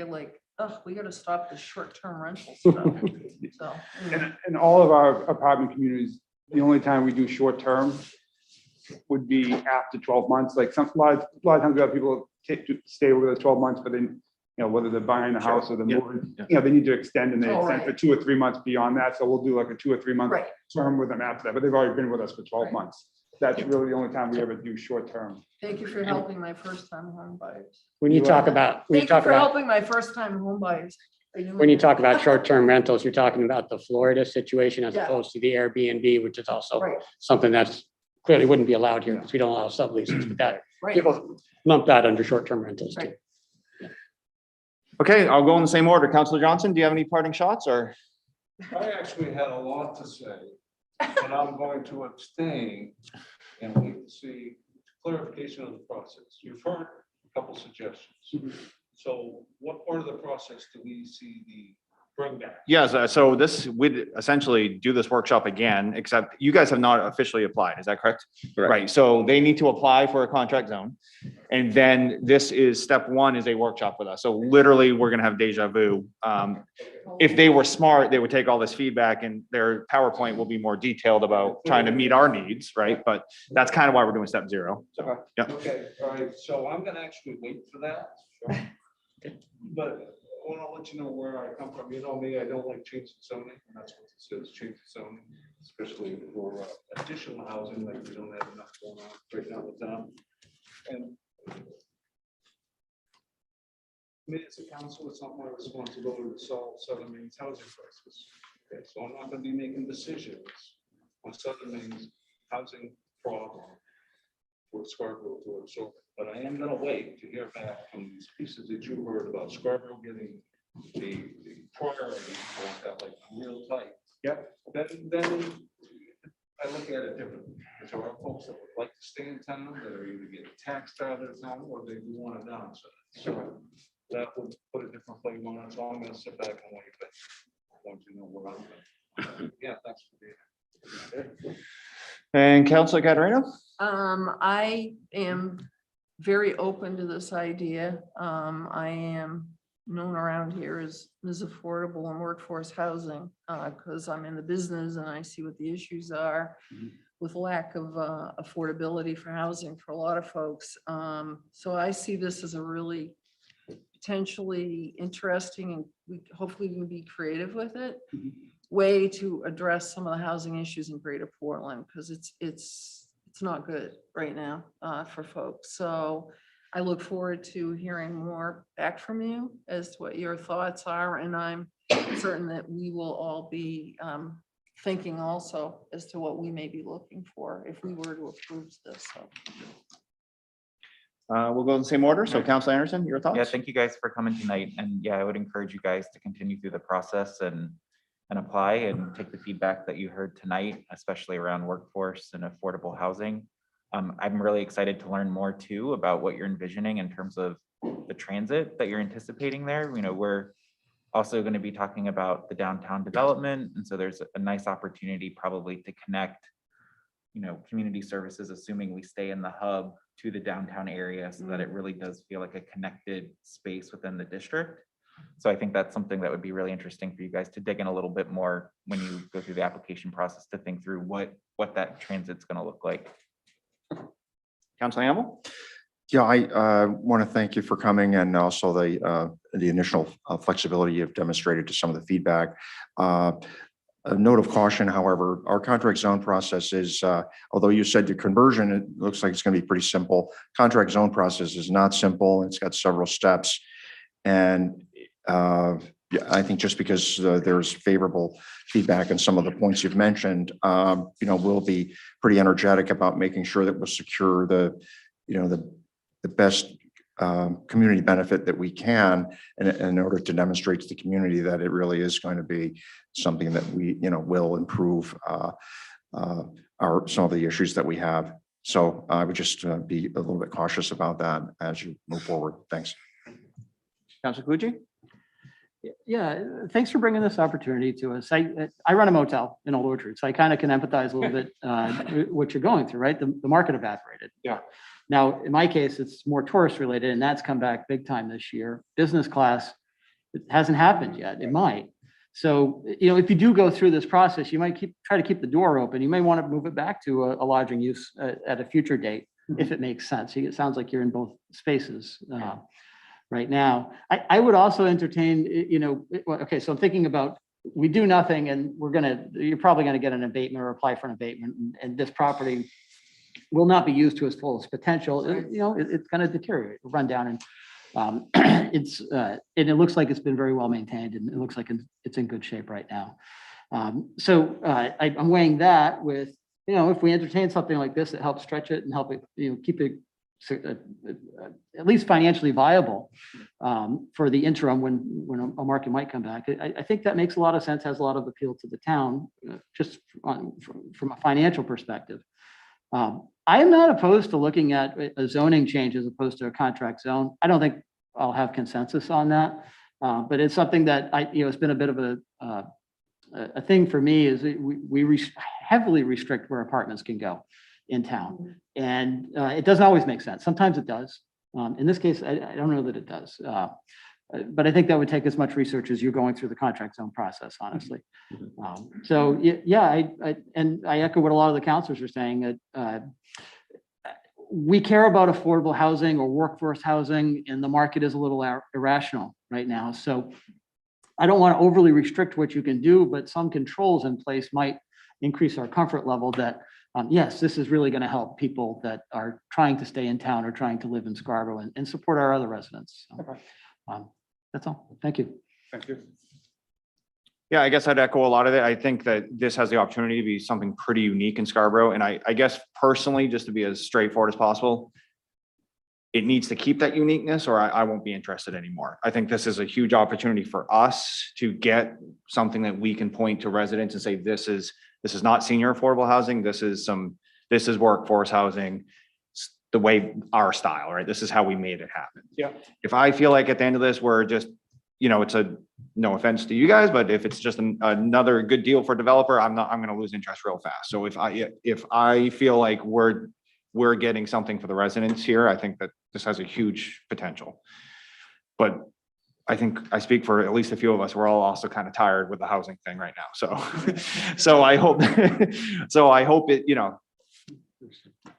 like, oh, we gotta stop the short-term rental stuff. So, In all of our apartment communities, the only time we do short-term would be after 12 months. Like a lot of times we have people stay over the 12 months, but then, whether they're buying a house or they're Yeah. moving, Yeah. they need to extend and they Oh, extend for right. 2 or 3 months beyond that. So we'll do like a 2 or 3 month right, term with them after that, but they've already been with us for 12 Right. months. That's really the only time we ever do short-term. thank you for helping my first-time home buyers. When you You talk are- about, Thank you for helping my first-time home buyers. when you talk about short-term rentals, you're talking about the Florida situation as Yeah. opposed to the Airbnb, which is also Right, something that's clearly wouldn't be allowed here because we don't allow subleases, but that right. people lump that under short-term rentals too. Right. okay, I'll go in the same order. Councilor Johnson, do you have any parting shots or? I actually had a lot to say, but I'm going to abstain and wait to see clarification of the process. You've heard a couple suggestions. So what part of the process do we see the bring back? Yes, so we'd essentially do this workshop again, except you guys have not officially applied, is that correct? Correct. Right, so they need to apply for a contract zone. And then this is step 1 is a workshop with us. So literally, we're gonna have deja vu. If they were smart, they would take all this feedback and their PowerPoint will be more detailed about trying to meet our needs, right? But that's kind of why we're doing step 0. So, yeah. Okay, all right, so I'm gonna actually wait for that. But I want to let you know where I come from. You know me, I don't like changing zoning, and that's what this is, changing zoning, especially for additional housing, like we don't have enough going on right now with them. And me as a council, it's not my responsibility to solve Southern Maine's housing crisis. Okay, so I'm not going to be making decisions on Southern Maine's housing problem for Scarborough to absorb. But I am gonna wait to hear back from these pieces that you heard about Scarborough getting the priority for that, like real tight. Yep. Then I look at it differently. There are folks that would like to stay in town, that are either getting taxed out of town or they want to downsize. So that would put a different flavor on it. So I'm gonna sit back and wait, but I want you to know where I'm at. Yeah, thanks for being here. And Councilor Caterina? I am very open to this idea. I am known around here as affordable and workforce housing, because I'm in the business and I see what the issues are with lack of affordability for housing for a lot of folks. So I see this as a really potentially interesting and we hopefully we can be creative with it. Way to address some of the housing issues in Greater Portland, because it's not good right now for folks. So I look forward to hearing more back from you as to what your thoughts are, and I'm certain that we will all be thinking also as to what we may be looking for if we were to approve this. So. We'll go in the same order. So Council Anderson, your thoughts? Yeah, thank you guys for coming tonight. And yeah, I would encourage you guys to continue through the process and apply and take the feedback that you heard tonight, especially around workforce and affordable housing. I'm really excited to learn more too about what you're envisioning in terms of the transit that you're anticipating there. You know, we're also going to be talking about the downtown development. And so there's a nice opportunity probably to connect, you know, community services, assuming we stay in the hub, to the downtown area so that it really does feel like a connected space within the district. So I think that's something that would be really interesting for you guys to dig in a little bit more when you go through the application process to think through what that transit's going to look like. Council Hamel? Yeah, I want to thank you for coming and also the initial flexibility you've demonstrated to some of the feedback. A note of caution, however, our contract zone process is, although you said the conversion, it looks like it's going to be pretty simple. Contract zone process is not simple. It's got several steps. And yeah, I think just because there's favorable feedback on some of the points you've mentioned, you know, we'll be pretty energetic about making sure that we'll secure the, you know, the best community benefit that we can in order to demonstrate to the community that it really is going to be something that we, you know, will improve some of the issues that we have. So I would just be a little bit cautious about that as you move forward. Thanks. Council Calucci? Yeah, thanks for bringing this opportunity to us. I run a motel in Old Orchard, so I kind of can empathize a little bit what you're going through, right? The market evaporated. Yeah. Now, in my case, it's more tourist related, and that's come back big time this year. Business class, it hasn't happened yet. It might. So, you know, if you do go through this process, you might try to keep the door open. You may want to move it back to a lodging use at a future date, if it makes sense. It sounds like you're in both spaces right now. I would also entertain, you know, okay, so I'm thinking about, we do nothing and you're probably gonna get an abatement or apply for an abatement, and this property will not be used to its fullest potential. You know, it's gonna deteriorate, run down, and and it looks like it's been very well maintained, and it looks like it's in good shape right now. So I'm weighing that with, you know, if we entertain something like this that helps stretch it and help it, you know, keep it at least financially viable for the interim when a market might come back. I think that makes a lot of sense, has a lot of appeal to the town, just from a financial perspective. I am not opposed to looking at a zoning change as opposed to a contract zone. I don't think I'll have consensus on that, but it's something that it's been a bit of a thing for me, is we heavily restrict where apartments can go in town. And it doesn't always make sense. Sometimes it does. In this case, I don't know that it does. But I think that would take as much research as you're going through the contract zone process, honestly. So yeah, I echo what a lot of the counselors are saying, that we care about affordable housing or workforce housing, and the market is a little irrational right now. So I don't want to overly restrict what you can do, but some controls in place might increase our comfort level that yes, this is really going to help people that are trying to stay in town or trying to live in Scarborough, and support our other residents. So, that's all. Thank you. Thank you. Yeah, I guess I'd echo a lot of it. I think that this has the opportunity to be something pretty unique in Scarborough. And I guess personally, just to be as straightforward as possible, it needs to keep that uniqueness, or I won't be interested anymore. I think this is a huge opportunity for us to get something that we can point to residents and say, this is not senior affordable housing. This is workforce housing, the way our style, right? This is how we made it happen. Yeah. If I feel like at the end of this, we're just, it's no offense to you guys, but if it's just another good deal for a developer, I'm going to lose interest real fast. So if I feel like we're getting something for the residents here, I think that this has a huge potential. But I think I speak for at least a few of us. We're all also kind of tired with the housing thing right now. So I hope it,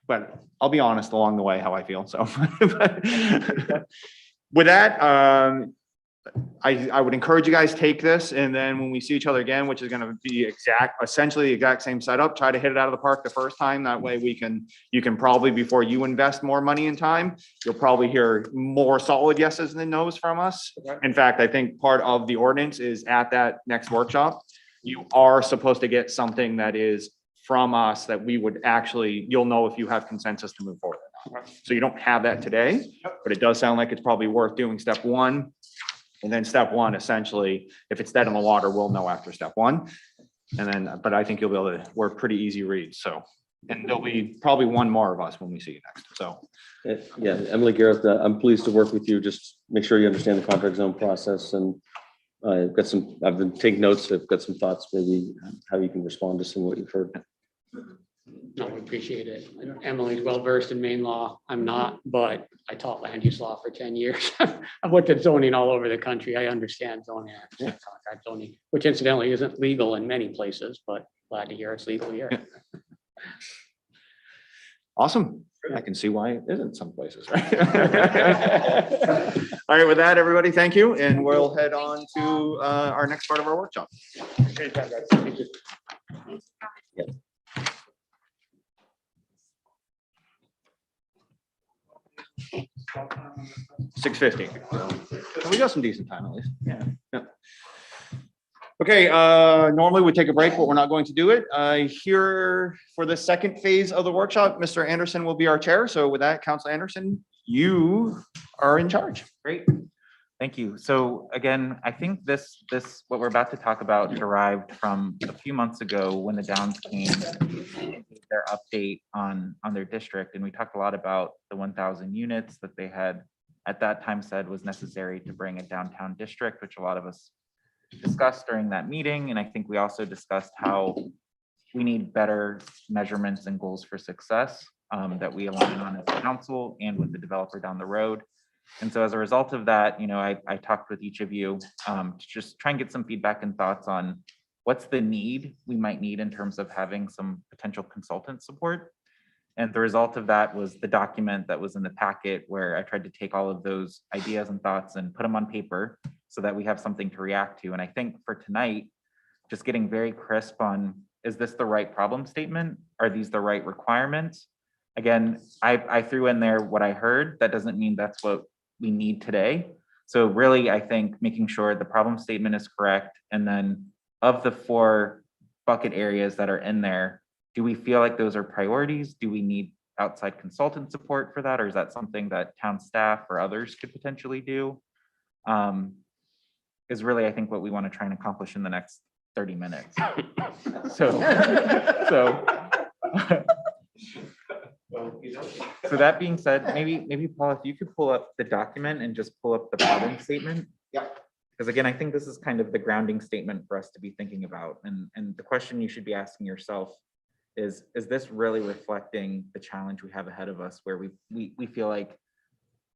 but I'll be honest along the way how I feel. So, with that, I would encourage you guys take this, and then when we see each other again, which is gonna be essentially the exact same setup, try to hit it out of the park the first time. That way you can probably, before you invest more money and time, you'll probably hear more solid yeses than nos from us. In fact, I think part of the ordinance is at that next workshop, you are supposed to get something that is from us that we would actually, you'll know if you have consensus to move forward or not. So you don't have that today, but it does sound like it's probably worth doing step one. And then step one, essentially, if it's dead in the water, we'll know after step one. And then, but I think you'll be able to work pretty easy reads. So, and there'll be probably one more of us when we see you next. So. Yeah, Emily Garrett, I'm pleased to work with you. Just make sure you understand the contract zone process, and I've been taking notes. I've got some thoughts, maybe how you can respond to some of what you've heard. No, we appreciate it. Emily's well versed in Maine law. I'm not, but I taught land use law for 10 years. I've looked at zoning all over the country. I understand zoning, I understand contract zoning, which incidentally isn't legal in many places, but glad to hear it's legal here. Awesome. I can see why it isn't some places, right? All right, with that, everybody, thank you. And we'll head on to our next part of our workshop. Yeah. 6:50. We got some decent time at least. Yeah. Okay, normally we take a break, but we're not going to do it. Here for the second phase of the workshop, Mr. Anderson will be our chair. So with that, Councilor Anderson, you are in charge. Great. Thank you. So again, I think what we're about to talk about derived from a few months ago when the Downs came with their update on their district. And we talked a lot about the 1,000 units that they had at that time said was necessary to bring a downtown district, which a lot of us discussed during that meeting. And I think we also discussed how we need better measurements and goals for success that we align on as a council and with the developer down the road. And so as a result of that, I talked with each of you to just try and get some feedback and thoughts on what's the need we might need in terms of having some potential consultant support. And the result of that was the document that was in the packet where I tried to take all of those ideas and thoughts and put them on paper so that we have something to react to. And I think for tonight, just getting very crisp on, is this the right problem statement? Are these the right requirements? Again, I threw in there what I heard. That doesn't mean that's what we need today. So really, I think making sure the problem statement is correct. And then of the 4 bucket areas that are in there, do we feel like those are priorities? Do we need outside consultant support for that? Or is that something that town staff or others could potentially do? Is really, I think, what we want to try and accomplish in the next 30 minutes. So that being said, maybe Paul, if you could pull up the document and just pull up the problem statement. Yeah. Because again, I think this is kind of the grounding statement for us to be thinking about. And the question you should be asking yourself is this really reflecting the challenge we have ahead of us, where we feel like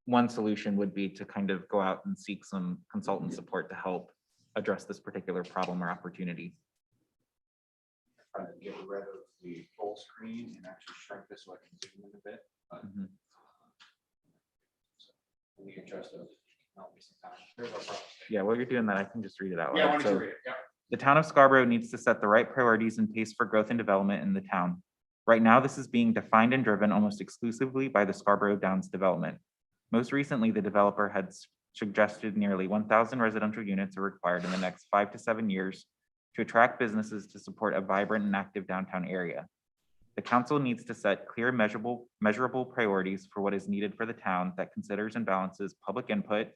one solution would be to kind of go out and seek some consultant support to help address this particular problem or opportunity. Get rid of the full screen and actually shrink this so I can zoom in a bit. But in the interest of not wasting time. Here's our problem. Yeah, while you're doing that, I can just read it out loud. Yeah, why don't you So, read it? Yeah. the town of Scarborough needs to set the right priorities and pace for growth and development in the town. Right now, this is being defined and driven almost exclusively by the Scarborough Downs development. Most recently, the developer had suggested nearly 1,000 residential units are required in the next 5 to 7 years to attract businesses to support a vibrant and active downtown area. The council needs to set clear, measurable priorities for what is needed for the town that considers and balances public input,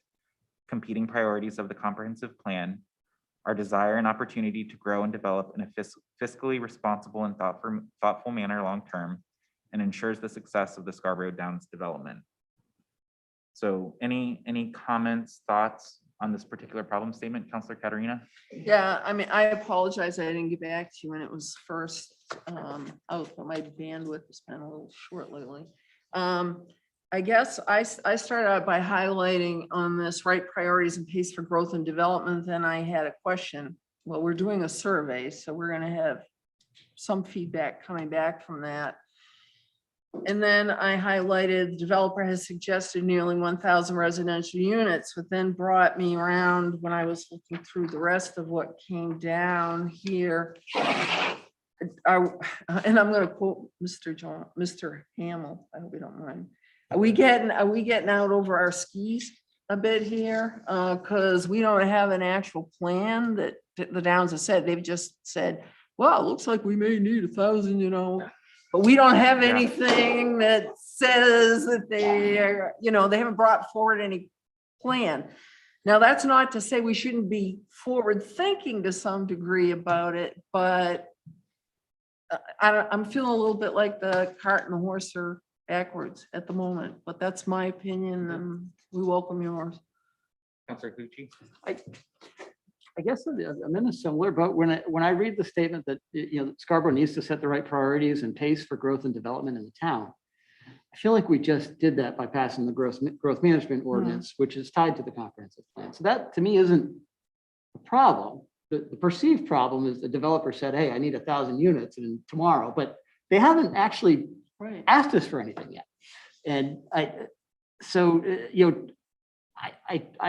competing priorities of the comprehensive plan, our desire and opportunity to grow and develop in a fiscally responsible and thoughtful manner long-term, and ensures the success of the Scarborough Downs development. So any comments, thoughts on this particular problem statement, Councilor Katarina? Yeah, I mean, I apologize. I didn't get back to you when it was first out, but my bandwidth has been a little short lately. I guess I started out by highlighting on this right priorities and pace for growth and development. Then I had a question. Well, we're doing a survey, so we're going to have some feedback coming back from that. And then I highlighted, the developer has suggested nearly 1,000 residential units, but then brought me around when I was looking through the rest of what came down here. And I'm gonna quote Mr. Hamel, I hope you don't mind. Are we getting out over our skis a bit here? Cause we don't have an actual plan that the Downs have said. They've just said, well, it looks like we may need 1,000, but we don't have Yeah. anything that says that they are, they haven't brought forward any plan. Now, that's not to say we shouldn't be forward thinking to some degree about it, but I'm feeling a little bit like the cart and the horse are backwards at the moment, but that's my opinion and we welcome yours. Counselor Gucci? I guess I'm in a similar boat when I read the statement that, Scarborough needs to set the right priorities and pace for growth and development in the town. I feel like we just did that by passing the growth management ordinance, which is tied to the comprehensive plan. So that to me isn't a problem. The perceived problem is the developer said, hey, I need 1,000 units and tomorrow, but they haven't actually asked us for anything yet. And I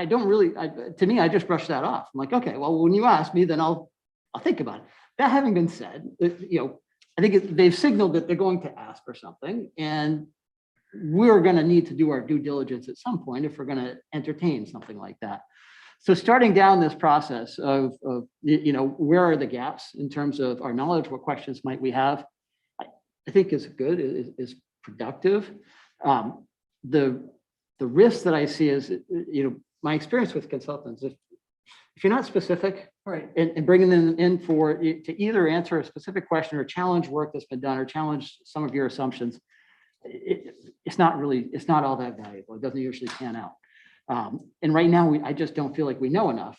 don't really, to me, I just brush that off. I'm like, okay, well, when you ask me, then I'll think about it. That having been said, I think they've signaled that they're going to ask for something, and we're going to need to do our due diligence at some point if we're going to entertain something like that. So starting down this process of where are the gaps in terms of our knowledge, what questions might we have, I think is good, is productive. The risk that I see is, my experience with consultants, if you're not specific, Right. and bringing them in to either answer a specific question or challenge work that's been done or challenge some of your assumptions, it's not all that valuable. It doesn't usually pan out. And right now, I just don't feel like we know enough.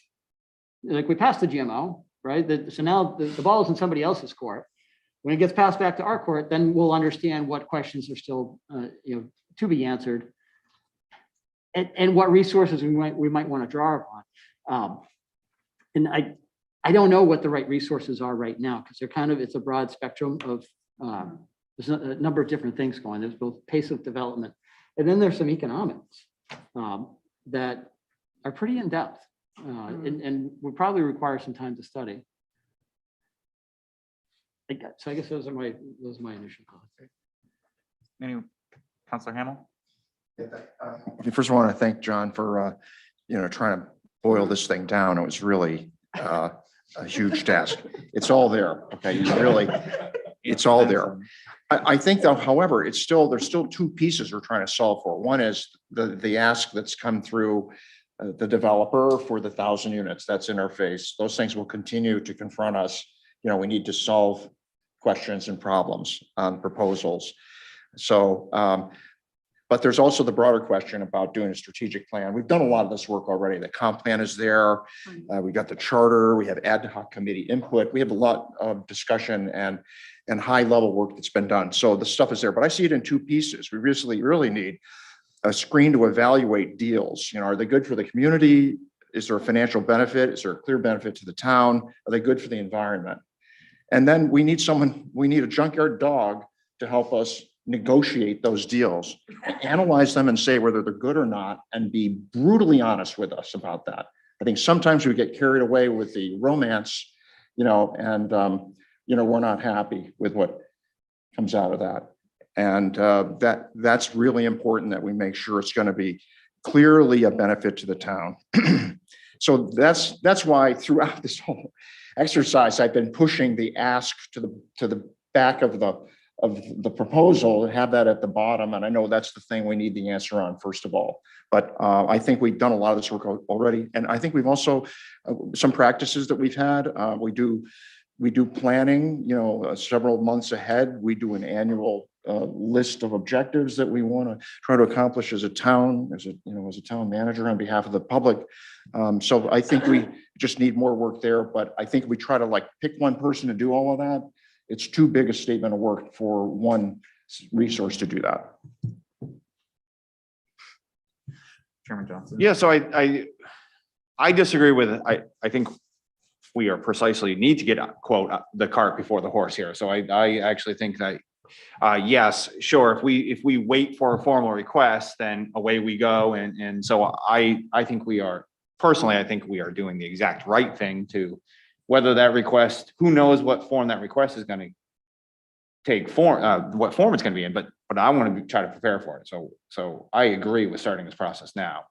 Like we passed the GMO, right? So now the ball is in somebody else's court. When it gets passed back to our court, then we'll understand what questions are still, to be answered, and what resources we might want to draw upon. And I don't know what the right resources are right now because it's a broad spectrum of there's a number of different things going. There's both pace of development, and then there's some economics that are pretty in depth and would probably require some time to study. So I guess those are my initial thoughts. Any, Counselor Hamel? First, I want to thank John for, trying to boil this thing down. It was really a huge task. It's all there. Okay, it's all there. I think though, however, there's still two pieces we're trying to solve for. One is the ask that's come through the developer for the 1,000 units. That's in our face. Those things will continue to confront us. We need to solve questions and problems on proposals. So, but there's also the broader question about doing a strategic plan. We've done a lot of this work already. The comp plan is there. We got the charter. We have ad hoc committee input. We have a lot of discussion and high level work that's been done. So the stuff is there, but I see it in two pieces. We really need a screen to evaluate deals. Are they good for the community? Is there a financial benefit? Is there a clear benefit to the town? Are they good for the environment? And then we need a junkyard dog to help us negotiate those deals, analyze them and say whether they're good or not, and be brutally honest with us about that. I think sometimes we get carried away with the romance, and we're not happy with what comes out of that. And that's really important that we make sure it's going to be clearly a benefit to the town. So that's why throughout this whole exercise, I've been pushing the ask to the back of the proposal and have that at the bottom. And I know that's the thing we need the answer on first of all. But I think we've done a lot of this work already. And I think we've also, some practices that we've had, we do planning, several months ahead. We do an annual list of objectives that we want to try to accomplish as a town, as a town manager on behalf of the public. So I think we just need more work there, but I think we try to pick one person to do all of that. It's too big a statement of work for one resource to do that. Chairman Johnson? Yeah, so I disagree with it. I think we are precisely need to get quote the cart before the horse here. So I actually think that Yes, sure. If we wait for a formal request, then away we go. And so I think we are, personally, I think we are doing the exact right thing to, whether that request, who knows what form that request is going to take form, what form it's going to be in, but I want to try to prepare for it. So I agree with starting this process now.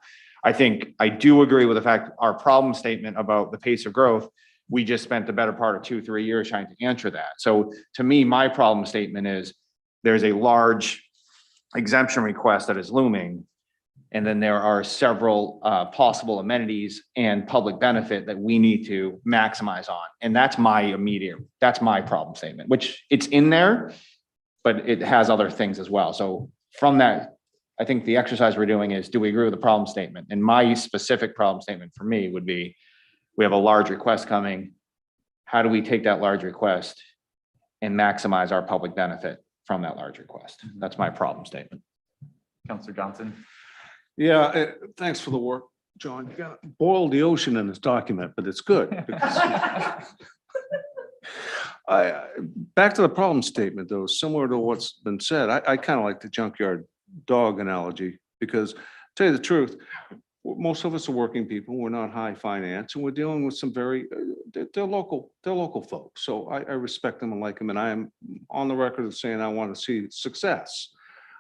I think I do agree with the fact our problem statement about the pace of growth, we just spent the better part of 2-3 years trying to answer that. So to me, my problem statement is there's a large exemption request that is looming. And then there are several possible amenities and public benefit that we need to maximize on. And that's my problem statement, which it's in there, but it has other things as well. So from that, I think the exercise we're doing is, do we agree with the problem statement? And my specific problem statement for me would be, we have a large request coming. How do we take that large request and maximize our public benefit from that large request? That's my problem statement. Counselor Johnson? Yeah, thanks for the work, John. You got boiled the ocean in this document, but it's good. because- Back to the problem statement, though, similar to what's been said, I kind of like the junkyard dog analogy, because to tell you the truth, most of us are working people, we're not high finance, and we're dealing with some very, they're local folks. So I respect them and like them, and I am on the record of saying I want to see success.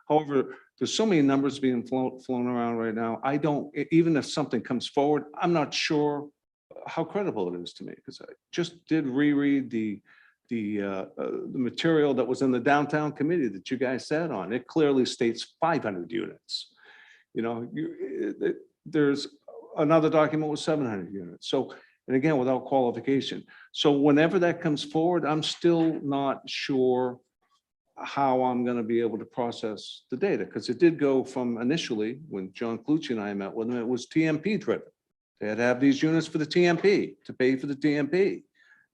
However, there's so many numbers being flown around right now. I don't, even if something comes forward, I'm not sure how credible it is to me, because I just did reread the material that was in the downtown committee that you guys sat on. It clearly states 500 units. You know, there's another document with 700 units. So, and again, without qualification. So whenever that comes forward, I'm still not sure how I'm going to be able to process the data, because it did go from initially, when John Clucci and I met with him, it was TMP driven. They had to have these units for the TMP, to pay for the TMP.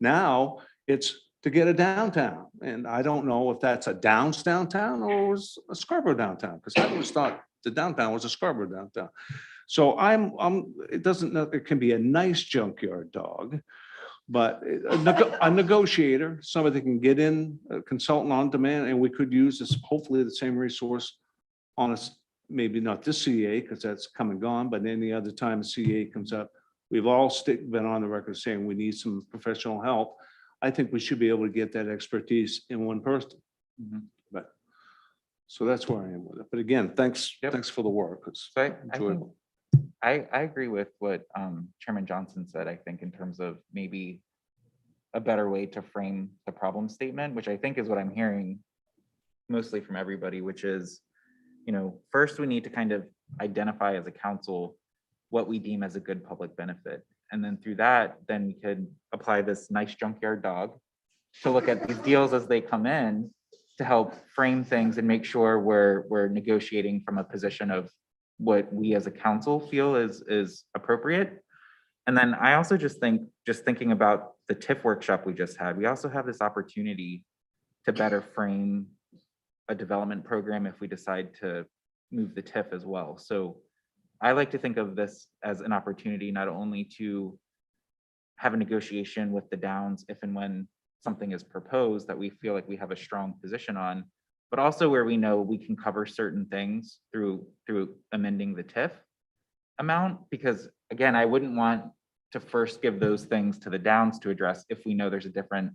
Now it's to get a downtown. And I don't know if that's a Downs downtown or was a Scarborough downtown, because I always thought the downtown was a Scarborough downtown. So it doesn't, it can be a nice junkyard dog, but a negotiator, somebody that can get in, a consultant on demand, and we could use this, hopefully the same resource on us, maybe not this CEA, because that's come and gone, but any other time a CEA comes up, we've all been on the record saying we need some professional help. I think we should be able to get that expertise in one person. But so that's where I am with it. But again, thanks for the work. It's So I enjoyable. I agree with what Chairman Johnson said, I think, in terms of maybe a better way to frame the problem statement, which I think is what I'm hearing mostly from everybody, which is, you know, first we need to kind of identify as a council what we deem as a good public benefit. And then through that, then we could apply this nice junkyard dog to look at these deals as they come in to help frame things and make sure we're negotiating from a position of what we as a council feel is appropriate. And then I also just thinking about the TIF workshop we just had, we also have this opportunity to better frame a development program if we decide to move the TIF as well. So I like to think of this as an opportunity not only to have a negotiation with the Downs if and when something is proposed that we feel like we have a strong position on, but also where we know we can cover certain things through amending the TIF amount. Because again, I wouldn't want to first give those things to the Downs to address if we know there's a different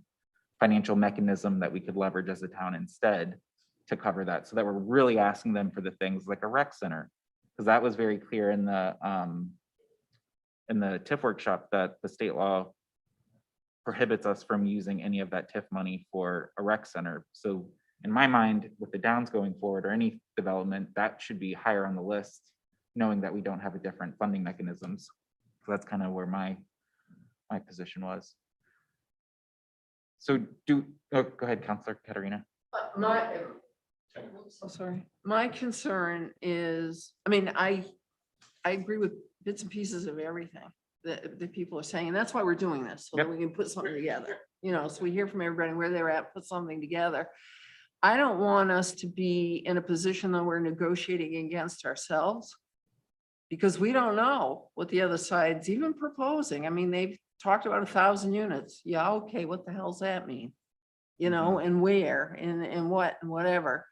financial mechanism that we could leverage as a town instead to cover that, so that we're really asking them for the things like a rec center. Because that was very clear in the TIF workshop that the state law prohibits us from using any of that TIF money for a rec center. So in my mind, with the Downs going forward or any development, that should be higher on the list, knowing that we don't have a different funding mechanisms. So that's kind of where my position was. So go ahead, Councilor Katarina. So sorry. My concern is, I mean, I agree with bits and pieces of everything that people are saying, and that's why we're doing this, so that we can put something together. You know, so we hear from everybody where they're at, put something together. I don't want us to be in a position that we're negotiating against ourselves, because we don't know what the other side's even proposing. I mean, they've talked about 1,000 units. Yeah, okay, what the hell's that mean? you know, and where and what and whatever.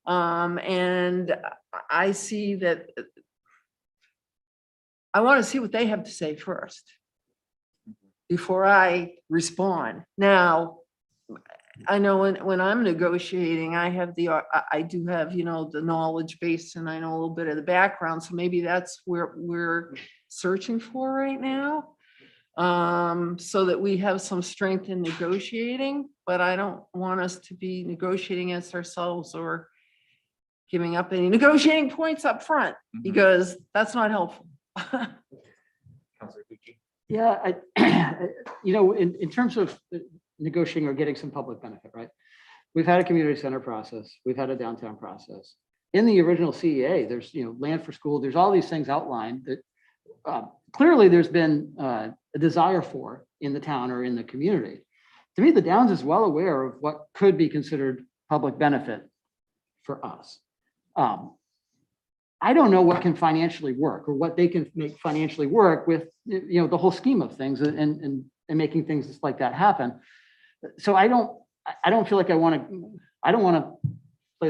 And I see that I want to see what they have to say first before I respond. Now, I know when I'm negotiating, I have I do have, you know, the knowledge base and I know a little bit of the background. So maybe that's where we're searching for right now. So that we have some strength in negotiating, but I don't want us to be negotiating against ourselves or giving up any negotiating points up front, because that's not helpful. Counselor Tucci? Yeah, you know, in terms of negotiating or getting some public benefit, right? We've had a community center process. We've had a downtown process. In the original CEA, there's, you know, land for school. There's all these things outlined that clearly there's been a desire for in the town or in the community. To me, the Downs is well aware of what could be considered public benefit for us. I don't know what can financially work or what they can make financially work with, you know, the whole scheme of things and making things like that happen. So I don't feel like I don't want to play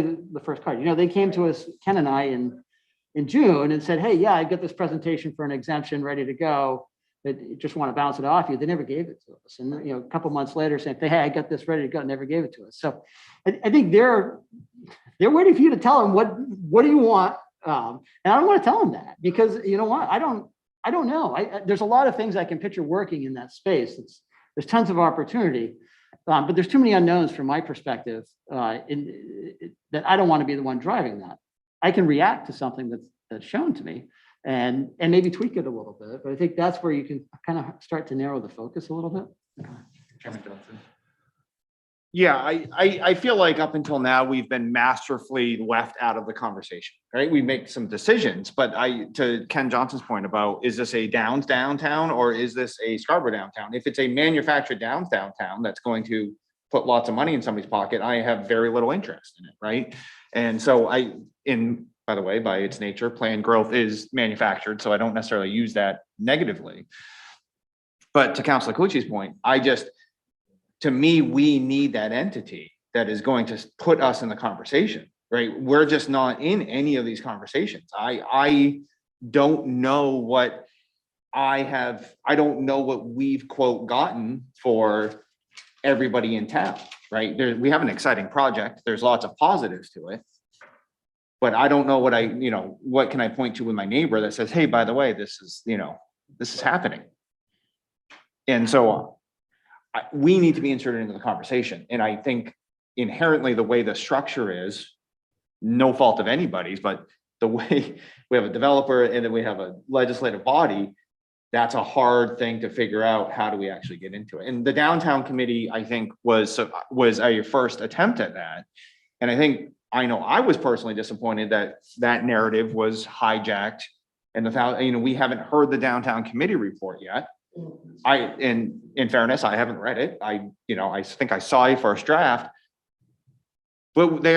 the first card. You know, they came to us, Ken and I, in June and said, hey, yeah, I got this presentation for an exemption ready to go. But just want to bounce it off you. They never gave it to us. And, you know, a couple months later saying, hey, I got this ready to go, never gave it to us. So I think they're waiting for you to tell them what do you want? And I don't want to tell them that, because you know what? I don't know. There's a lot of things I can picture working in that space. There's tons of opportunity, but there's too many unknowns from my perspective that I don't want to be the one driving that. I can react to something that's shown to me and maybe tweak it a little bit, but I think that's where you can kind of start to narrow the focus a little bit. Chairman Johnson? Yeah, I feel like up until now, we've been masterfully left out of the conversation, right? We make some decisions, but to Ken Johnson's point about, is this a Downs downtown or is this a Scarborough downtown? If it's a manufactured Downs downtown that's going to put lots of money in somebody's pocket, I have very little interest in it, right? And so by the way, by its nature, planned growth is manufactured, so I don't necessarily use that negatively. But to Councilor Cucci's point, to me, we need that entity that is going to put us in the conversation, right? We're just not in any of these conversations. I don't know what I don't know what we've quote gotten for everybody in town, right? We have an exciting project. There's lots of positives to it. But I don't know what can I point to with my neighbor that says, hey, by the way, this is happening. And so we need to be inserted into the conversation. And I think inherently the way the structure is, no fault of anybody's, but the way we have a developer and then we have a legislative body, that's a hard thing to figure out. How do we actually get into it? And the downtown committee, I think, was a first attempt at that. And I know I was personally disappointed that narrative was hijacked. And we haven't heard the downtown committee report yet. In fairness, I haven't read it. I think I saw a first draft, but they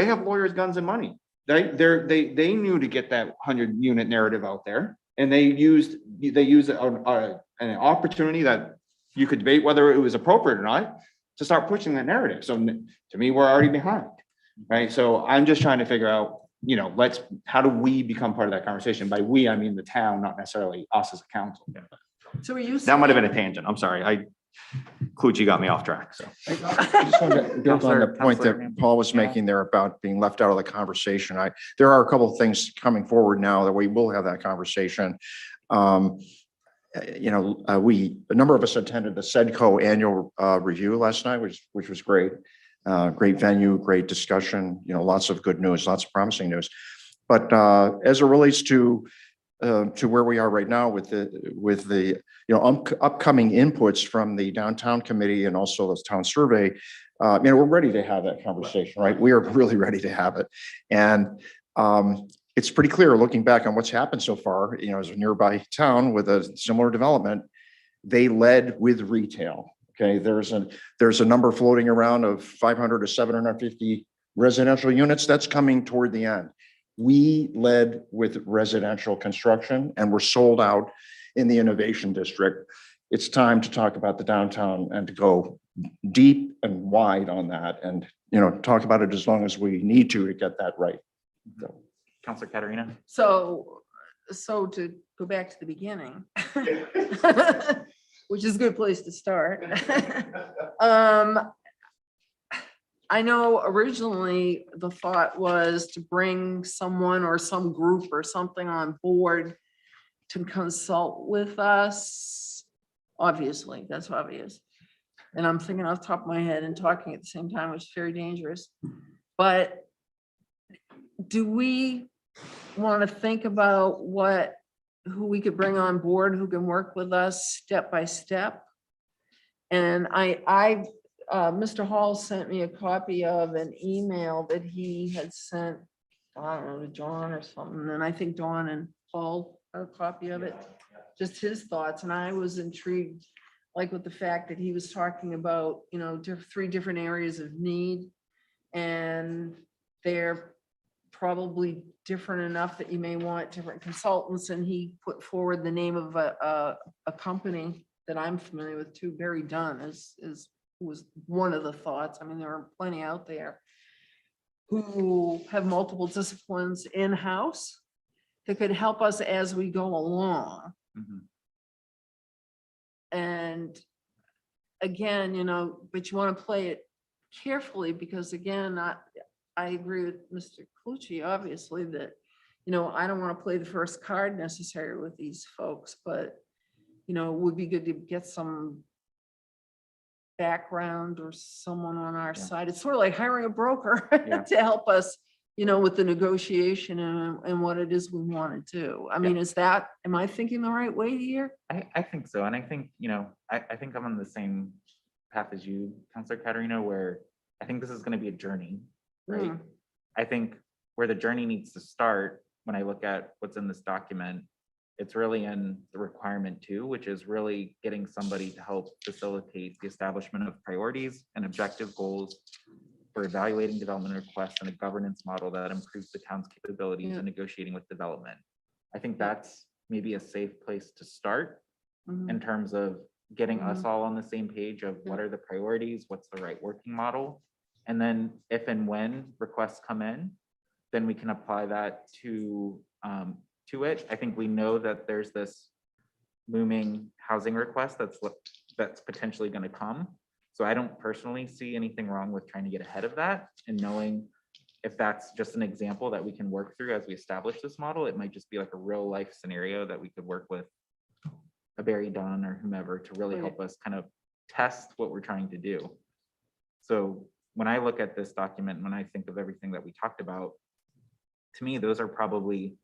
have lawyers, guns and money. They knew to get that 100-unit narrative out there, and they used an opportunity that you could debate whether it was appropriate or not to start pushing that narrative. So to me, we're already behind, right? So I'm just trying to figure out, how do we become part of that conversation? By we, I mean the town, not necessarily us as a council. So are you? That might have been a tangent. I'm sorry. Clucci got me off track. So I just wanted to build on the point Counselor that Paul was making there about being left out of the conversation. There are a couple of things coming forward now that we will have that conversation. A number of us attended the SEDCO annual review last night, which was great. Great venue, great discussion, lots of good news, lots of promising news. But as it relates to where we are right now with the upcoming inputs from the downtown committee and also the town survey, we're ready to have that conversation, right? We are really ready to have it. And it's pretty clear looking back on what's happened so far, as a nearby town with a similar development, they led with retail. Okay, there's a number floating around of 500 to 750 residential units. That's coming toward the end. We led with residential construction and we're sold out in the innovation district. It's time to talk about the downtown and to go deep and wide on that and, talk about it as long as we need to get that right. So, Counselor Katarina? So to go back to the beginning, which is a good place to start. I know originally the thought was to bring someone or some group or something on board to consult with us. Obviously, that's obvious. And I'm thinking off the top of my head and talking at the same time, which is very dangerous. But do we want to think about who we could bring on board, who can work with us step by step? And Mr. Hall sent me a copy of an email that he had sent, I don't know, to John or something, and I think Dawn and Paul have a copy of it, just his thoughts, and I was intrigued, like with the fact that he was talking about, 3 different areas of need, and they're probably different enough that you may want different consultants, and he put forward the name of a company that I'm familiar with too, Barry Dunn was one of the thoughts. I mean, there are plenty out there who have multiple disciplines in-house that could help us as we go along. Mhm. And again, but you want to play it carefully because again, I agree with Mr. Clucci, obviously, that, I don't want to play the first card necessary with these folks, but, it would be good to get some background or someone on our Yeah. side. It's sort of like hiring a broker Yeah. to help us, with the negotiation and what it is we want to do. I mean, am I thinking the right way here? I think so. And I think, I think I'm on the same path as you, Counselor Katarina, where I think this is going to be a journey, right? Mm. I think where the journey needs to start, when I look at what's in this document, it's really in the requirement 2, which is really getting somebody to help facilitate the establishment of priorities and objective goals for evaluating development requests and a governance model that improves the town's capabilities in negotiating with development. I think that's maybe a safe place to start Mhm. in terms of getting us all on the same page of what are the priorities, what's the right working model. And then if and when requests come in, then we can apply that to it. I think we know that there's this looming housing request that's potentially going to come. So I don't personally see anything wrong with trying to get ahead of that and knowing if that's just an example that we can work through as we establish this model. It might just be like a real life scenario that we could work with a Barry Dunn or whomever to really help us kind of test what we're trying to do. So when I look at this document, when I think of everything that we talked about, to me, those are probably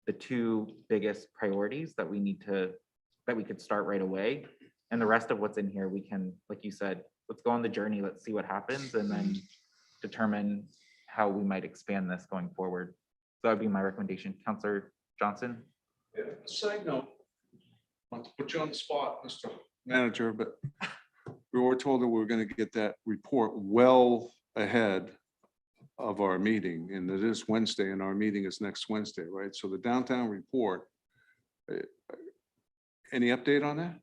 the 2 biggest priorities that we could start right away. And the rest of what's in here, we can, like you said, let's go on the journey, let's see what happens, and then determine how we might expand this going forward. So that would be my recommendation. Counselor Johnson? Side note, not to put you on the spot, Mr. Manager, but we were told that we were going to get that report well ahead of our meeting, and it is Wednesday, and our meeting is next Wednesday, right? So the downtown report, any update on that?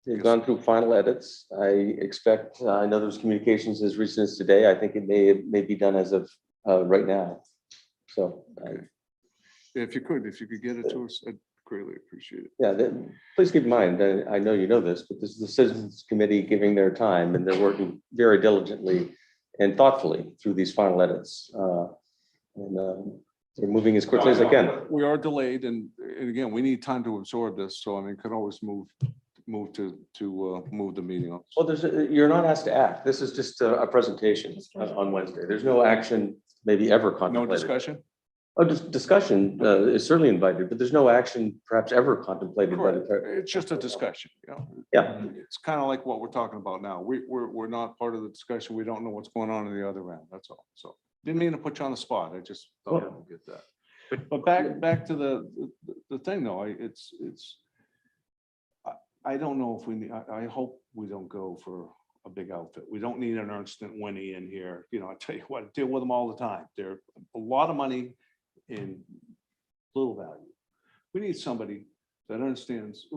They've gone through final edits. I expect, I know there's communications as recent as today. I think it may be done as of right now. So, If you could get it to us, I'd greatly appreciate it. yeah, please keep in mind, I know you know this, but this is the Citizens Committee giving their time, and they're working very diligently and thoughtfully through these final edits. And they're moving as quickly as they can. We are delayed, and again, we need time to absorb this, so I mean, could always move the meeting on. Well, you're not asked to act. This is just a presentation on Wednesday. There's no action maybe ever No contemplated. discussion? Oh, discussion is certainly invited, but there's no action perhaps ever contemplated by Correct. the. It's just a discussion, you know? Yeah. It's kind of like what we're talking about now. We're not part of the discussion. We don't know what's going on in the other end. That's all. So didn't mean to put you on the spot. I just thought I'd get that. But back to the thing though, I don't know if we need, I hope we don't go for a big outfit. We don't need an Ernst and Winnie in here. You know, I tell you what, I deal with them all the time. They're a lot of money in little value. We need somebody that understands.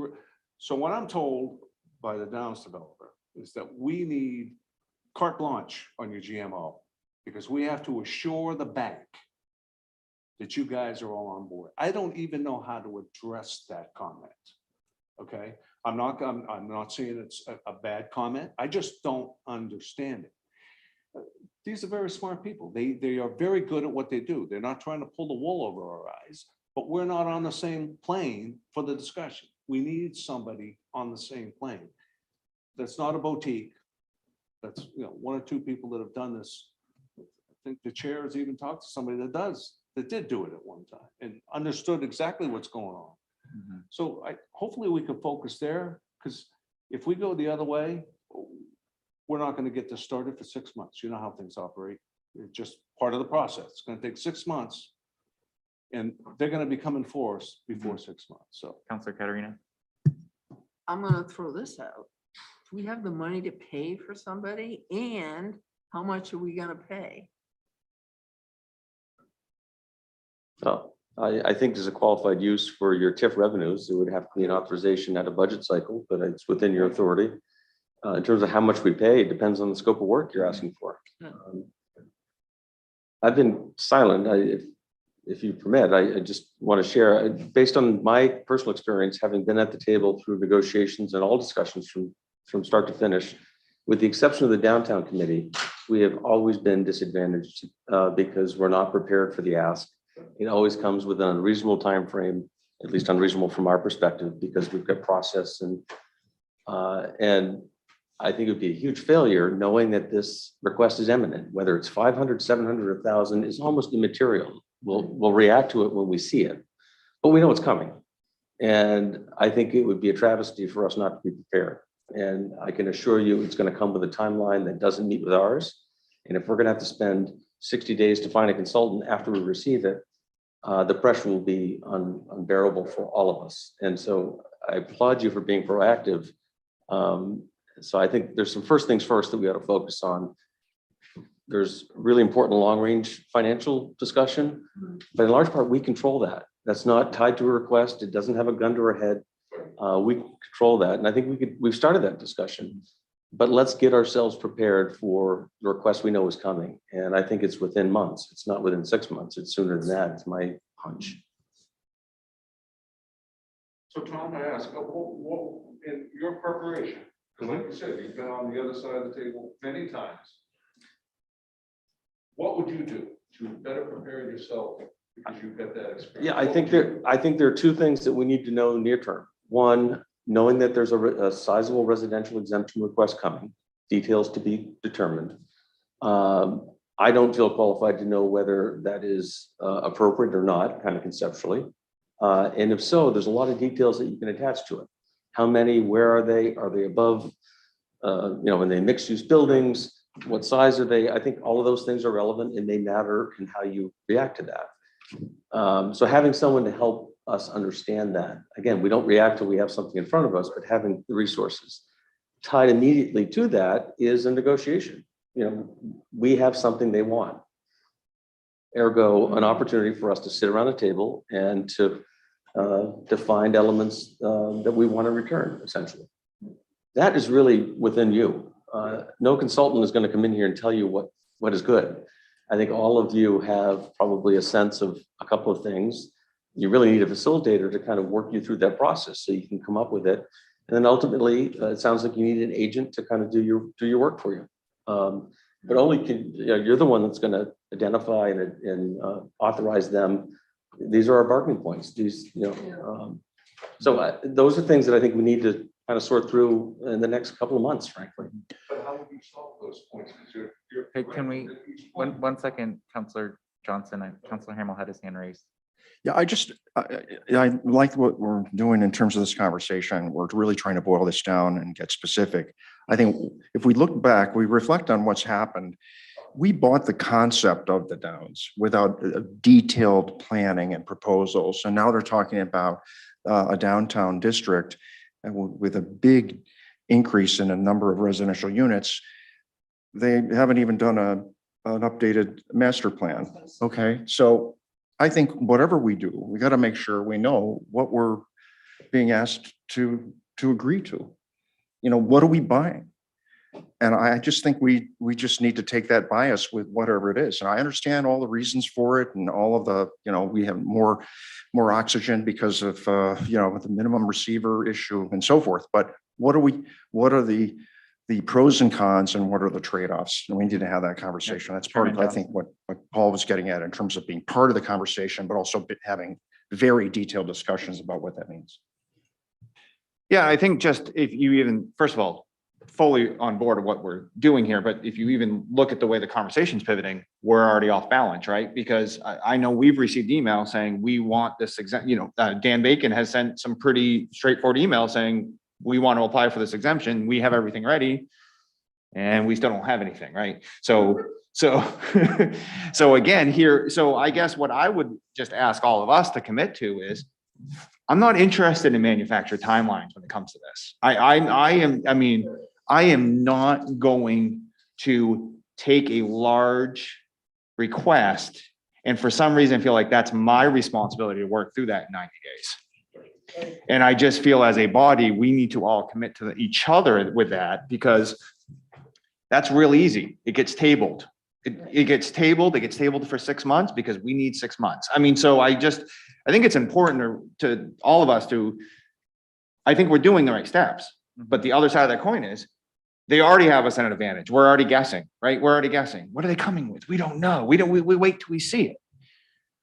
So what I'm told by the Downs developer is that we need carte blanche on your GMO because we have to assure the bank that you guys are all on board. I don't even know how to address that comment. Okay, I'm not saying it's a bad comment. I just don't understand it. These are very smart people. They are very good at what they do. They're not trying to pull the wool over our eyes, but we're not on the same plane for the discussion. We need somebody on the same plane. That's not a boutique. That's, you know, one or two people that have done this. I think the chair has even talked to somebody that did do it at one time and understood exactly what's going on. Mhm. So hopefully we can focus there, because if we go the other way, we're not going to get this started for 6 months. You know how things operate. It's just part of the process. It's going to take 6 months. And they're going to be coming for us before 6 months. So Counselor Katarina? I'm gonna throw this out. Do we have the money to pay for somebody, and how much are we gonna pay? Oh, I think there's a qualified use for your TIF revenues. There would have to be an authorization at a budget cycle, but it's within your authority. In terms of how much we pay, it depends on the scope of work you're asking for. I've been silent. If you permit, I just want to share, based on my personal experience, having been at the table through negotiations and all discussions from start to finish, with the exception of the downtown committee, we have always been disadvantaged because we're not prepared for the ask. It always comes with an unreasonable time frame, at least unreasonable from our perspective, because we've got process and I think it would be a huge failure knowing that this request is imminent, whether it's 500, 700, 1,000 is almost immaterial. We'll react to it when we see it, but we know it's coming. And I think it would be a travesty for us not to be prepared. And I can assure you it's going to come with a timeline that doesn't meet with ours. And if we're going to have to spend 60 days to find a consultant after we receive it, the pressure will be unbearable for all of us. And so I applaud you for being proactive. So I think there's some first things first that we ought to focus on. There's really important long-range financial discussion, but in large part, we control that. That's not tied to a request. It doesn't have a gun to our head. We control that. And I think we've started that discussion, but let's get ourselves prepared for the request we know is coming. And I think it's within months. It's not within 6 months. It's sooner than that. It's my hunch. So Tom, I ask, what in your preparation, because like you said, you've been on the other side of the table many times. What would you do to better prepare yourself because you've got that experience? Yeah, I think there are two things that we need to know near term. One, knowing that there's a sizable residential exemption request coming, details to be determined. I don't feel qualified to know whether that is appropriate or not, kind of conceptually. And if so, there's a lot of details that you can attach to it. How many, where are they? Are they above, in the mixed use buildings? What size are they? I think all of those things are relevant and they matter in how you react to that. So having someone to help us understand that, again, we don't react till we have something in front of us, but having the resources tied immediately to that is a negotiation. We have something they want. Ergo, an opportunity for us to sit around a table and to find elements that we want to return, essentially. That is really within you. No consultant is going to come in here and tell you what is good. I think all of you have probably a sense of a couple of things. You really need a facilitator to kind of work you through that process so you can come up with it. And then ultimately, it sounds like you need an agent to kind of do your work for you. But you're the one that's going to identify and authorize them. These are our bargaining points. So those are things that I think we need to kind of sort through in the next couple of months, frankly. But how would you solve those points? Hey, can we, one second, Counselor Johnson, and Counselor Hamel had his hand raised. Yeah, I like what we're doing in terms of this conversation. We're really trying to boil this down and get specific. I think if we look back, we reflect on what's happened. We bought the concept of the Downs without detailed planning and proposals. And now they're talking about a downtown district with a big increase in a number of residential units. They haven't even done an updated master plan. Okay, so I think whatever we do, we got to make sure we know what we're being asked to to agree to? You know, what are we buying? And I just think we just need to take that bias with whatever it is. And I understand all the reasons for it and all of the, you know, we have more oxygen because of, you know, the minimum receiver issue and so forth. But what are the pros and cons and what are the trade-offs? And we need to have that conversation. That's part of, I think, what Paul was getting at in terms of being part of the conversation, but also having very detailed discussions about what that means. Yeah, I think just if you even, first of all, fully on board of what we're doing here, but if you even look at the way the conversation's pivoting, we're already off balance, right? Because I know we've received emails saying we want this exempt, you know, Dan Bacon has sent some pretty straightforward emails saying we want to apply for this exemption. We have everything ready and we still don't have anything, right? So again, here, so I guess what I would just ask all of us to commit to is I'm not interested in manufactured timelines when it comes to this. I am not going to take a large request and for some reason feel like that's my responsibility to work through that in 90 days. And I just feel as a body, we need to all commit to each other with that because that's real easy. It gets tabled. It gets tabled for 6 months because we need 6 months. I mean, so I think it's important to all of us I think we're doing the right steps, but the other side of that coin is they already have us at an advantage. We're already guessing, right? We're already guessing. What are they coming with? We don't know. We wait till we see it.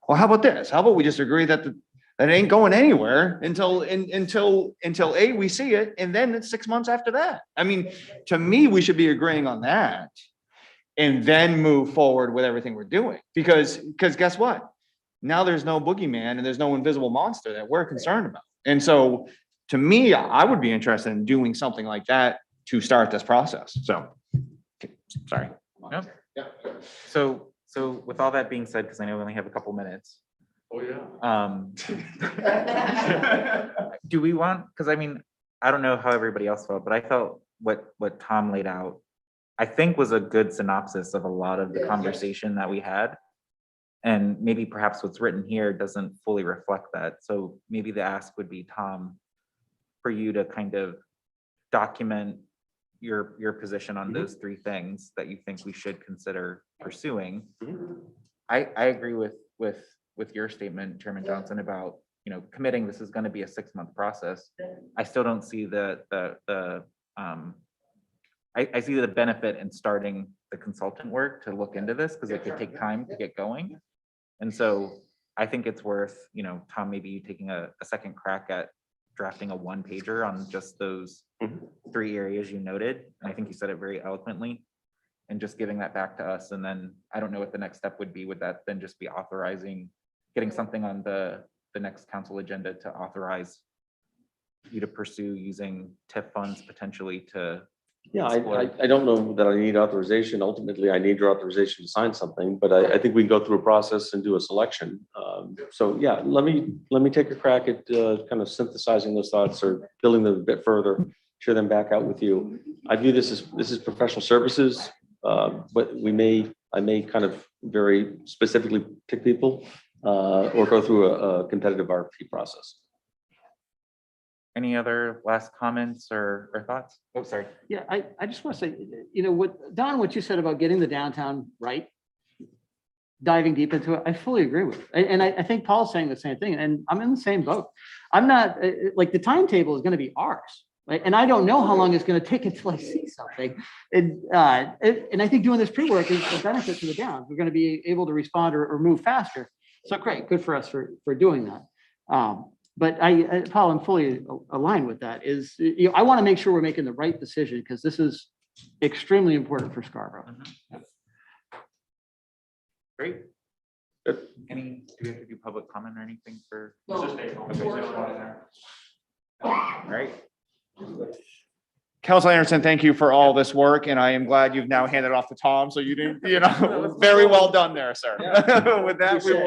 Well, how about this? How about we just agree that that ain't going anywhere until A, we see it, and then it's 6 months after that. I mean, to me, we should be agreeing on that and then move forward with everything we're doing. Because guess what? Now there's no boogeyman and there's no invisible monster that we're concerned about. And so to me, I would be interested in doing something like that to start this process. So, sorry. Yep. So with all that being said, because I know we only have a couple minutes. Oh, yeah. Do we want, because I mean, I don't know how everybody else felt, but I felt what Tom laid out, I think was a good synopsis of a lot of the conversation that we had. And maybe perhaps what's written here doesn't fully reflect that. So maybe the ask would be, Tom, for you to kind of document your position on those three things that you think we should consider pursuing. I agree with your statement, Chairman Johnson, about, you know, committing this is going to be a 6-month process. I still don't see I see the benefit in starting the consultant work to look into this because it could take time to get going. And so I think it's worth, you know, Tom, maybe you taking a second crack at drafting a 1-pager on just those 3 areas you noted. And I think you said it very eloquently, and just giving that back to us. And then I don't know what the next step would be. Would that then just be authorizing, getting something on the next council agenda to authorize you to pursue using TIF funds potentially to? Yeah, I don't know that I need authorization. Ultimately, I need your authorization to sign something, but I think we can go through a process and do a selection. So yeah, let me take a crack at kind of synthesizing those thoughts or building them a bit further, share them back out with you. I view this is professional services, but I may kind of very specifically pick people or go through a competitive RFP process. Any other last comments or thoughts? Oh, sorry. Yeah, I just want to say, you know, what you said about getting the downtown right, diving deep into it, I fully agree with. And I think Paul's saying the same thing, and I'm in the same boat. I'm not, like, the timetable is going to be ours, right? And I don't know how long it's going to take until I see something. And I think doing this pre-work is a benefit to the town. We're going to be able to respond or move faster. So great, good for us for doing that. But Paul, I'm fully aligned with that. You know, I want to make sure we're making the right decision because this is extremely important for Scarborough. Great. Do we have to do public comment or anything for? All right. Council Anderson, thank you for all this work, and I am glad you've now handed off to Tom, so you didn't, you know, very well done there, sir. With that, we will